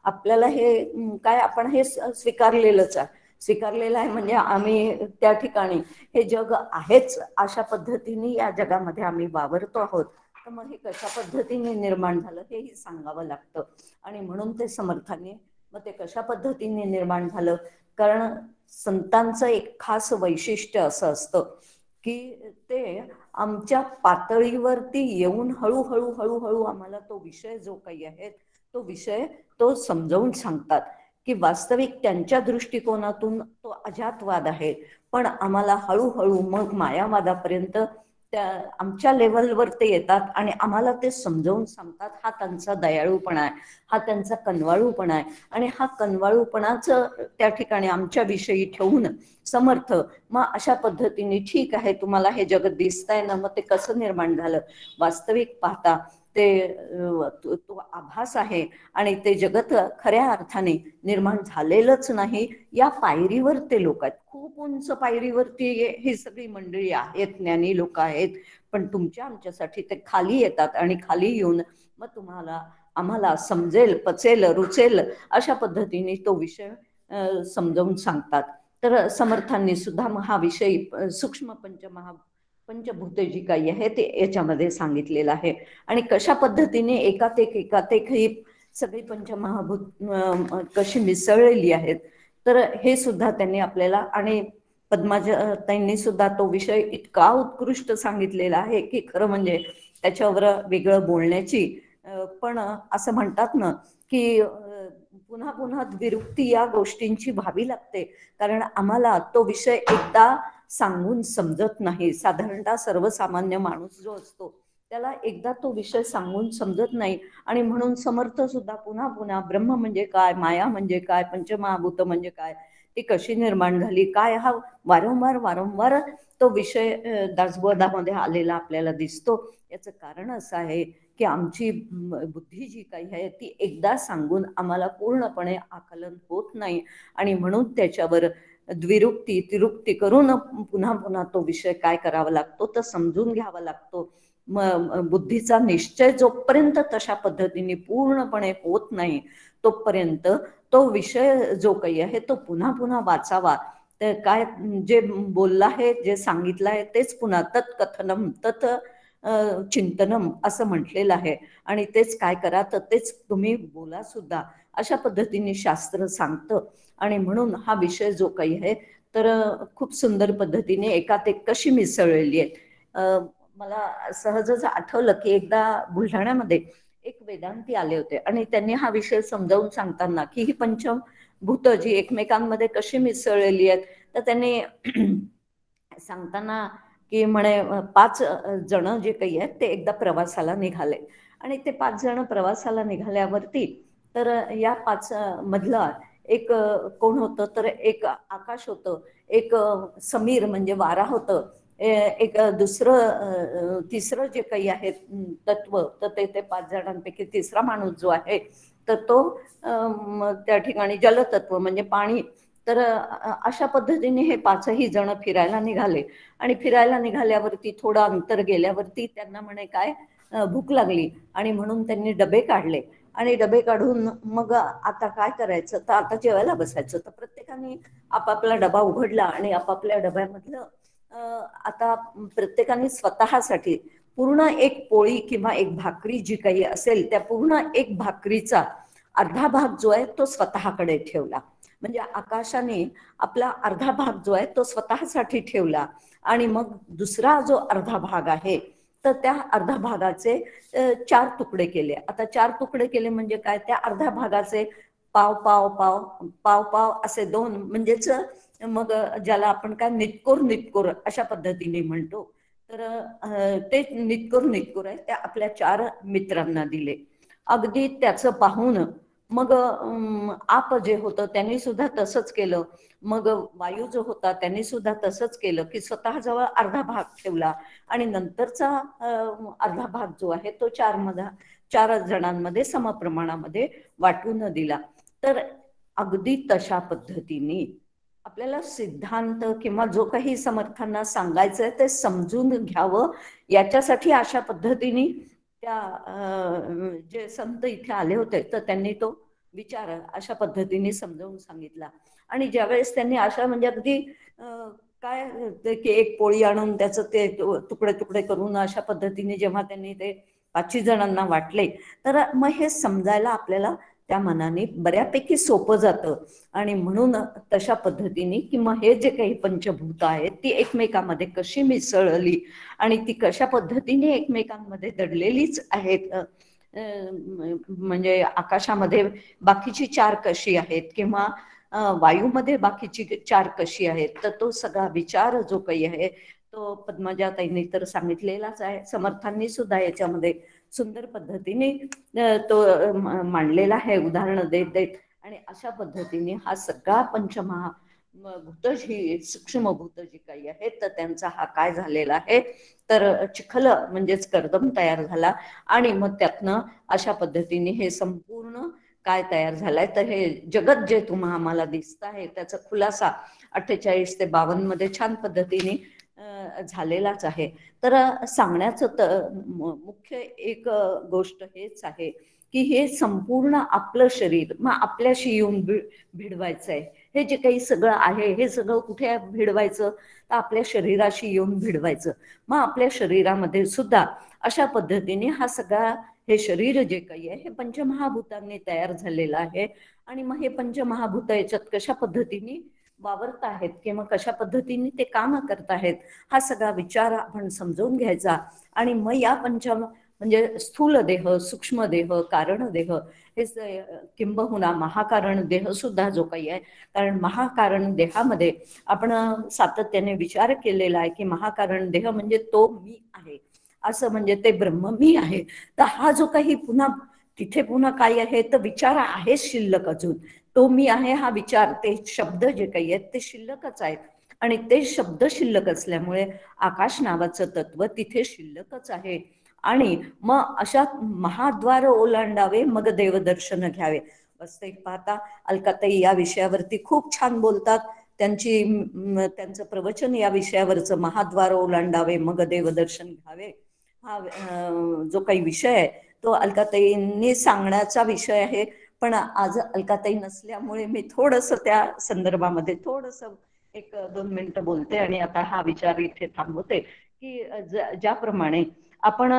आपल्याला हे काय आपण हे स्वीकारलेलंच आहे, स्वीकारलेलं आहे म्हणजे आम्ही त्या ठिकाणी हे जग आहेच अशा पद्धतीने या जगामध्ये आम्ही वावरतो आहोत. तर मग हे कशा पद्धतीने निर्माण झालं हेही सांगावं लागतं. आणि म्हणून ते समर्थांनी मग ते कशा पद्धतीने निर्माण झालं, कारण संतांचं एक खास वैशिष्ट्य असं असतं की ते आमच्या पातळीवरती येऊन हळूहळू हळूहळू आम्हाला तो विषय जो काही आहे तो विषय तो समजावून सांगतात. की वास्तविक त्यांच्या दृष्टिकोनातून तो अजातवाद आहे, पण आम्हाला हळूहळू मग मायावादापर्यंत त्या आमच्या लेवलवर ते येतात आणि आम्हाला ते समजावून सांगतात. हा त्यांचा दयाळूपणा आहे, हा त्यांचा कनवाळूपणा आहे. आणि हा कनवाळूपणाचं त्या ठिकाणी आमच्या विषयी ठेवून समर्थ मग अशा पद्धतीने ठीक आहे, तुम्हाला हे जगत दिसतंय ना, मग ते कसं निर्माण झालं, वास्तविक पाहता ते तो आभास आहे आणि ते जगत खऱ्या अर्थाने निर्माण झालेलंच नाही. या पायरीवर ते लोक आहेत, खूप उंच पायरीवरती ही सगळी मंडळी आहेत, ज्ञानी लोक आहेत, पण तुमच्या आमच्यासाठी ते खाली येतात आणि खाली येऊन मग आम्हाला समजेल, पचेल, रुचेल अशा पद्धतीने तो विषय समजावून सांगतात. तर समर्थांनी सुद्धा हा विषय सूक्ष्म पंचभूते जी काही आहे ते याच्यामध्ये सांगितलेलं आहे आणि कशा पद्धतीने एकात एक ही सगळी पंचमहाभूत कशी मिसळलेली आहेत. तर हे सुद्धा त्यांनी आपल्याला आणि पद्माताईंनी सुद्धा तो विषय इतका उत्कृष्ट सांगितलेला आहे की खरं म्हणजे त्याच्यावर वेगळं बोलण्याची पण असं म्हणतात ना की पुन्हा पुन्हा द्विरुक्ती या गोष्टींची व्हावी लागते, कारण आम्हाला तो विषय एकदा सांगून समजत नाही. साधारणतः सर्वसामान्य माणूस जो असतो त्याला एकदा तो विषय सांगून समजत नाही आणि म्हणून समर्थ सुद्धा पुन्हा पुन्हा ब्रह्म म्हणजे काय, माया म्हणजे काय, पंचमहाभूत म्हणजे काय, ती कशी निर्माण झाली, काय, हा वारंवार तो विषय दासबोधामध्ये आलेला आपल्याला दिसतो. याचं कारण असं आहे की आमची बुद्धी जी काही आहे ती एकदा सांगून आम्हाला पूर्णपणे आकलन होत नाही आणि म्हणून त्याच्यावर द्विरुक्ती तिरुक्ती करून पुन्हा पुन्हा तो विषय काय करावा लागतो तर समजून घ्यावा लागतो. बुद्धीचा निश्चय जोपर्यंत तशा पद्धतीने पूर्णपणे होत नाही तोपर्यंत तो विषय जो काही आहे तो पुन्हा पुन्हा वाचावा. तर काय जे बोललं आहे, जे सांगितलं आहे तेच पुन्हा तत्कथनम तत् चिंतनम असं म्हटलेलं आहे आणि तेच काय करा तर तेच तुम्ही बोला सुद्धा, अशा पद्धतीने शास्त्र सांगतं. आणि म्हणून हा विषय जो काही आहे तर खूप सुंदर पद्धतीने एकात एक कशी मिसळलेली आहे. मला सहजच आठवलं की एकदा बुलढाण्यामध्ये एक वेदांती आले होते आणि त्यांनी हा विषय समजावून सांगताना की ही पंचभूत जी एकमेकांमध्ये कशी मिसळलेली आहेत तर त्यांनी सांगताना की म्हणे 5 जण जे काही आहेत ते एकदा प्रवासाला निघाले आणि ते 5 जण प्रवासाला निघाल्यावरती तर या 5 मधला एक कोण होतं तर एक आकाश होतं, एक समीर म्हणजे वारा होतं, एक दुसरं तिसरं जे काही आहे तत्व तर ते 5 जणांपैकी तिसरा माणूस जो आहे तर तो त्या ठिकाणी जलतत्व म्हणजे पाणी. तर अशा पद्धतीने हे 5ही जण फिरायला निघाले आणि फिरायला निघाल्यावरती थोडं अंतर गेल्यावरती त्यांना म्हणे काय भूक लागली आणि म्हणून त्यांनी डबे काढले आणि डबे काढून मग आता काय करायचं तर आता जेवायला बसायचं. तर प्रत्येकाने आपापला डबा उघडला आणि आपापल्या डब्यामधलं आता प्रत्येकाने स्वतःसाठी पूर्ण एक पोळी किंवा एक भाकरी जी काही असेल त्या पूर्ण एक भाकरीचा अर्धा भाग जो आहे तो स्वतःकडे ठेवला. म्हणजे आकाशाने आपला अर्धा भाग जो आहे तो स्वतःसाठी ठेवला आणि मग दुसरा जो अर्धा भाग आहे तर त्या अर्धा भागाचे 4 तुकडे केले. आता 4 तुकडे केले म्हणजे काय, त्या अर्ध्या भागाचे पाव पाव पाव पाव पाव असे 2 म्हणजेच मग ज्याला आपण काय निटकोर अशा पद्धतीने म्हणतो. तर ते निटकोर आहे त्या आपल्या 4 मित्रांना दिले. अगदी त्याचं पाहून मग आप जे होतं त्यांनी सुद्धा तसंच केलं. मग वायू जो होता त्यांनी सुद्धा तसंच केलं की स्वतःजवळ अर्धा भाग ठेवला आणि नंतरचा अर्धा भाग जो आहे तो 4 जणांमध्ये समप्रमाणामध्ये वाटून दिला. तर अगदी तशा पद्धतीने आपल्याला सिद्धांत किंवा जो काही समर्थांना सांगायचंय ते समजून घ्यावं, याच्यासाठी अशा पद्धतीने त्या जे संत इथे आले होते तर त्यांनी तो विचार अशा पद्धतीने समजावून सांगितला. आणि ज्यावेळेस त्यांनी अशा म्हणजे अगदी काय ते की एक पोळी आणून त्याचं ते तुकडे तुकडे करून अशा पद्धतीने जेव्हा त्यांनी ते 5 जणांना वाटले तर मग हे समजायला आपल्याला त्या मनाने बऱ्यापैकी सोपं जातं. आणि म्हणून तशा पद्धतीने की मग हे जे काही पंचभूत आहेत ती एकमेकांमध्ये कशी मिसळली आणि ती कशा पद्धतीने एकमेकांमध्ये दडलेलीच आहेत. म्हणजे आकाशामध्ये बाकीची 4 कशी आहेत किंवा वायूमध्ये बाकीची 4 कशी आहेत, तर तो सगळा विचार जो काही आहे तो पद्मजाताईंनी तर सांगितलेलाच आहे. समर्थांनी सुद्धा याच्यामध्ये सुंदर पद्धतीने तो मांडलेला आहे, उदाहरणं देत. आणि अशा पद्धतीने हा सगळा पंचमहाभूत जी सूक्ष्मभूत जी काही आहे तर त्यांचा हा काय झालेला आहे तर चिखल म्हणजेच कर्दम तयार झाला आणि मग त्यातनं अशा पद्धतीने हे संपूर्ण काय तयार झालाय तर हे जगत जे तुम्हाला आम्हाला दिसत आहे त्याचा खुलासा 48 ते 52 मध्ये छान पद्धतीने झालेलाच आहे. तर सांगण्याचं तर मुख्य एक गोष्ट हेच आहे की हे संपूर्ण आपलं शरीर मग आपल्याशी येऊन भिडवायचं आहे. हे जे काही सगळं आहे हे सगळं कुठे भिडवायचं तर आपल्या शरीराशी येऊन भिडवायचं. मग आपल्या शरीरामध्ये सुद्धा अशा पद्धतीने हा सगळा हे शरीर जे काही आहे हे पंचमहाभूतांनी तयार झालेलं आहे. आणि मग हे पंचमहाभूत याच्यात कशा पद्धतीने वावरत आहेत किंवा कशा पद्धतीने ते काम करत आहेत हा सगळा विचार आपण समजून घ्यायचा. आणि मग या म्हणजे स्थूल देह, सूक्ष्म देह, कारण देह हे किंबहुना महाकारण देह सुद्धा जो काही आहे, कारण महाकारण देहामध्ये आपण सातत्याने विचार केलेला आहे की महाकारण देह म्हणजे तो मी आहे, असं म्हणजे ते ब्रह्म मी आहे. तर हा जो काही पुन्हा तिथे पुन्हा काय आहे तर विचार आहे शिल्लक अजून. तो मी आहे हा विचार, ते शब्द जे काही आहेत ते शिल्लकच आहेत. आणि ते शब्द शिल्लक असल्यामुळे आकाश नावाचं तत्व तिथे शिल्लकच आहे. आणि मग अशा महाद्वार ओलांडावे मग देवदर्शन घ्यावे. वास्तविक पाहता अलकाताई या विषयावरती खूप छान बोलतात. त्यांचं प्रवचन या विषयावरचं महाद्वार ओलांडावे मग देवदर्शन घ्यावे हा जो काही विषय आहे तो अलकाताईंनी सांगण्याचा विषय आहे. पण आज अलकाताई नसल्यामुळे मी थोडंसं त्या संदर्भामध्ये थोडंसं 1-2 मिनिटं बोलते आणि आता हा विचार इथे थांबवते की ज्याप्रमाणे आपण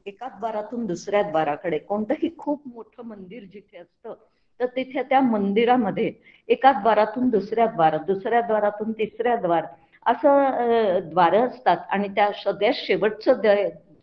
एका द्वारातून दुसऱ्या द्वाराकडे कोणतंही खूप मोठं मंदिर जिथे असतं तर तिथे त्या मंदिरामध्ये एका द्वारातून दुसऱ्या द्वार, दुसऱ्या द्वारातून तिसऱ्या द्वार असं द्वार असतात. आणि त्या सगळ्यात शेवटचं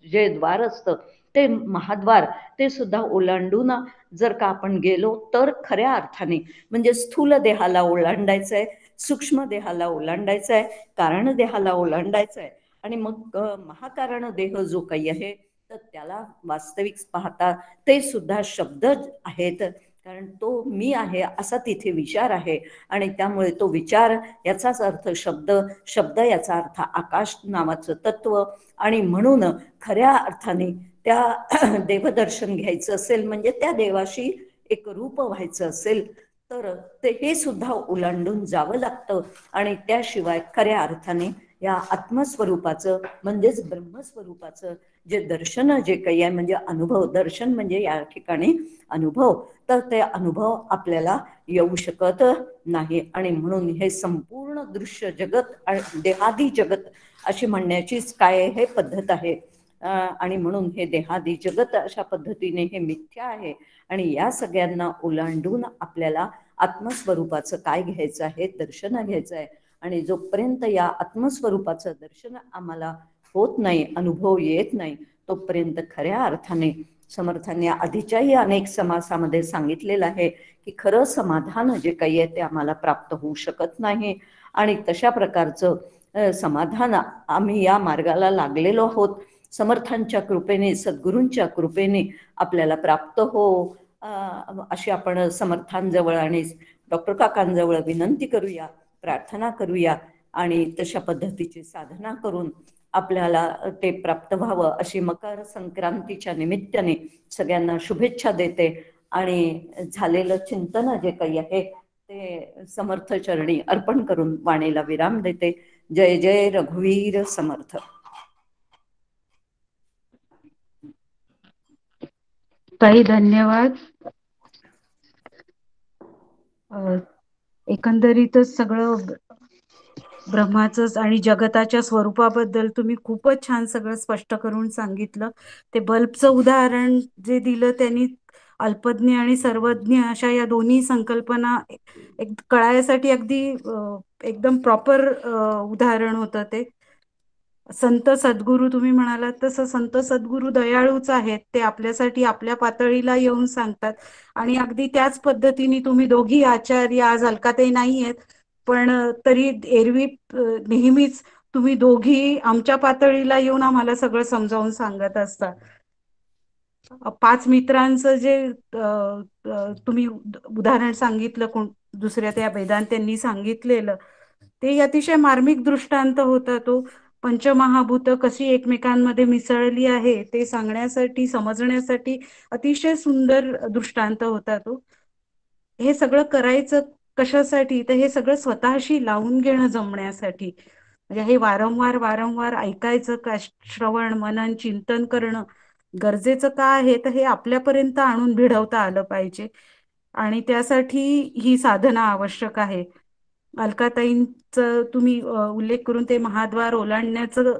जे द्वार असतं ते महाद्वार ते सुद्धा ओलांडून जर का आपण गेलो तर खऱ्या अर्थाने म्हणजे स्थूल देहाला ओलांडायचं आहे, सूक्ष्म देहाला ओलांडायचं आहे, कारण देहाला ओलांडायचं आहे. आणि मग महाकारण देह जो काही आहे तर त्याला वास्तविक पाहता ते सुद्धा शब्द आहेत, कारण तो मी आहे असा तिथे विचार आहे. आणि त्यामुळे तो विचार याचाच अर्थ शब्द, शब्द याचा अर्थ आकाश नावाचं तत्व. आणि म्हणून खऱ्या अर्थाने त्या देवदर्शन घ्यायचं असेल म्हणजे त्या देवाशी एक रूप व्हायचं असेल तर ते हे सुद्धा ओलांडून जावं लागतं. आणि त्याशिवाय खऱ्या अर्थाने या आत्मस्वरूपाचं म्हणजेच ब्रह्मस्वरूपाचं जे दर्शन जे काही आहे म्हणजे अनुभव, दर्शन म्हणजे या ठिकाणी अनुभव, तर ते अनुभव आपल्याला येऊ शकत नाही. आणि म्हणून हे संपूर्ण दृश्य जगत देहादी जगत अशी म्हणण्याचीच काय हे पद्धत आहे. आणि म्हणून हे देहादी जगत अशा पद्धतीने हे मिथ्या आहे. आणि या सगळ्यांना ओलांडून आपल्याला आत्मस्वरूपाचं काय घ्यायचं आहे, दर्शन घ्यायचं आहे. आणि जोपर्यंत या आत्मस्वरूपाचं दर्शन आम्हाला होत नाही, अनुभव येत नाही, तोपर्यंत खऱ्या अर्थाने समर्थांनी आधीच्याही अनेक समासामध्ये सांगितलेलं आहे की खरं समाधान जे काही आहे ते आम्हाला प्राप्त होऊ शकत नाही. आणि तशा प्रकारचं समाधान आम्ही या मार्गाला लागलेलो आहोत. समर्थांच्या कृपेने, सद्गुरूंच्या कृपेने आपल्याला प्राप्त हो अशी आपण समर्थांजवळ आणि डॉक्टर काकांजवळ विनंती करूया, प्रार्थना करूया. आणि तशा पद्धतीची साधना करून आपल्याला ते प्राप्त व्हावं अशी मकर संक्रांतीच्या निमित्ताने सगळ्यांना शुभेच्छा देते. आणि झालेलं चिंतन जे काही आहे ते समर्थ चरणी अर्पण करून वाणीला विराम देते. जय जय रघुवीर समर्थ. ताई धन्यवाद. एकंदरीतच सगळं ब्रह्माचं आणि जगताच्या स्वरूपाबद्दल तुम्ही खूपच छान सगळं स्पष्ट करून सांगितलं. ते बल्बचं उदाहरण जे दिलं त्यांनी अल्पज्ञ आणि सर्वज्ञ अशा या दोन्ही संकल्पना एक कळायसाठी अगदी एकदम प्रॉपर उदाहरण होतं ते. संत सद्गुरू तुम्ही म्हणालात तसं संत सद्गुरू दयाळूच आहेत. ते आपल्यासाठी आपल्या पातळीला येऊन सांगतात. आणि अगदी त्याच पद्धतीने तुम्ही दोघी आचार्य, आज अलकाताई नाही आहेत पण तरी एरवी नेहमीच तुम्ही दोघी आमच्या पातळीला येऊन आम्हाला सगळं समजावून सांगत असता. 5 मित्रांचं जे तुम्ही उदाहरण सांगितलं दुसऱ्या त्या वेदांत्यांनी सांगितलेलं ते अतिशय मार्मिक दृष्टांत होता. तो पंचमहाभूत कशी एकमेकांमध्ये मिसळली आहे ते सांगण्यासाठी, समजण्यासाठी अतिशय सुंदर दृष्टांत होता तो. हे सगळं करायचं कशासाठी तर हे सगळं स्वतःशी लावून घेणं जमण्यासाठी. म्हणजे हे वारंवार वारंवार ऐकायचं, का श्रवण मनन चिंतन करणं गरजेचं का आहे तर हे आपल्यापर्यंत आणून भिडवता आलं पाहिजे आणि त्यासाठी ही साधना आवश्यक आहे. अलकाताईंचं तुम्ही उल्लेख करून ते महाद्वार ओलांडण्याचं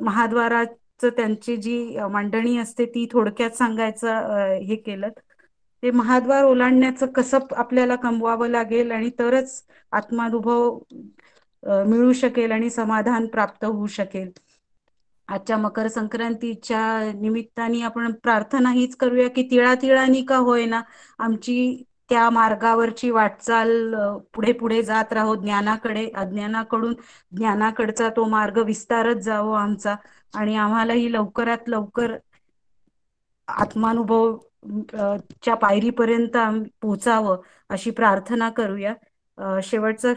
महाद्वाराचं त्यांची जी मांडणी असते ती थोडक्यात सांगायचं हे केलं. ते महाद्वार ओलांडण्याचं कसं आपल्याला कमवावं लागेल आणि तरच आत्मानुभव मिळू शकेल आणि समाधान प्राप्त होऊ शकेल. आजच्या मकर संक्रांतीच्या निमित्ताने आपण प्रार्थना हीच करूया की तिळातिळानी का होईना आमची त्या मार्गावरची वाटचाल पुढे पुढे जात राहो, ज्ञानाकडे अज्ञानाकडून ज्ञानाकडचा तो मार्ग विस्तारत जावो आमचा आणि आम्हालाही लवकरात लवकर आत्मानुभव च्या पायरीपर्यंत पोचावं अशी प्रार्थना करूया. शेवटचा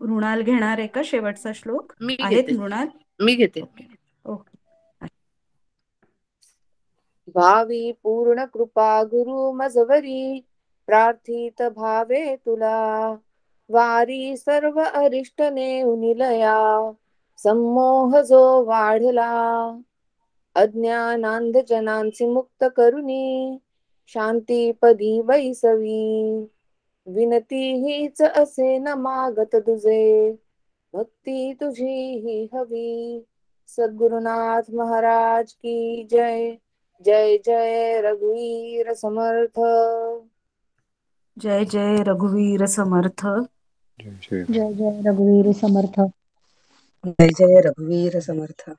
मृणाल घेणार आहे का? शेवटचा श्लोक मी आहेत घेते मृणाल? मी घेते ओके. भावी पूर्ण कृपा गुरु मजवरी प्रार्थित भावे तुला वारी सर्व अरिष्ट नेऊनिलया संमोह जो वाढला अज्ञानांध जनांची मुक्त करुनी शांती पदी वैसवी विनती हीच असे न मागत तुझे भक्ती तुझी ही हवी सद्गुरुनाथ महाराज की जय. जय जय रघुवीर समर्थ. जय जय रघुवीर समर्थ. जय जय रघुवीर समर्थ. जय जय रघुवीर समर्थ.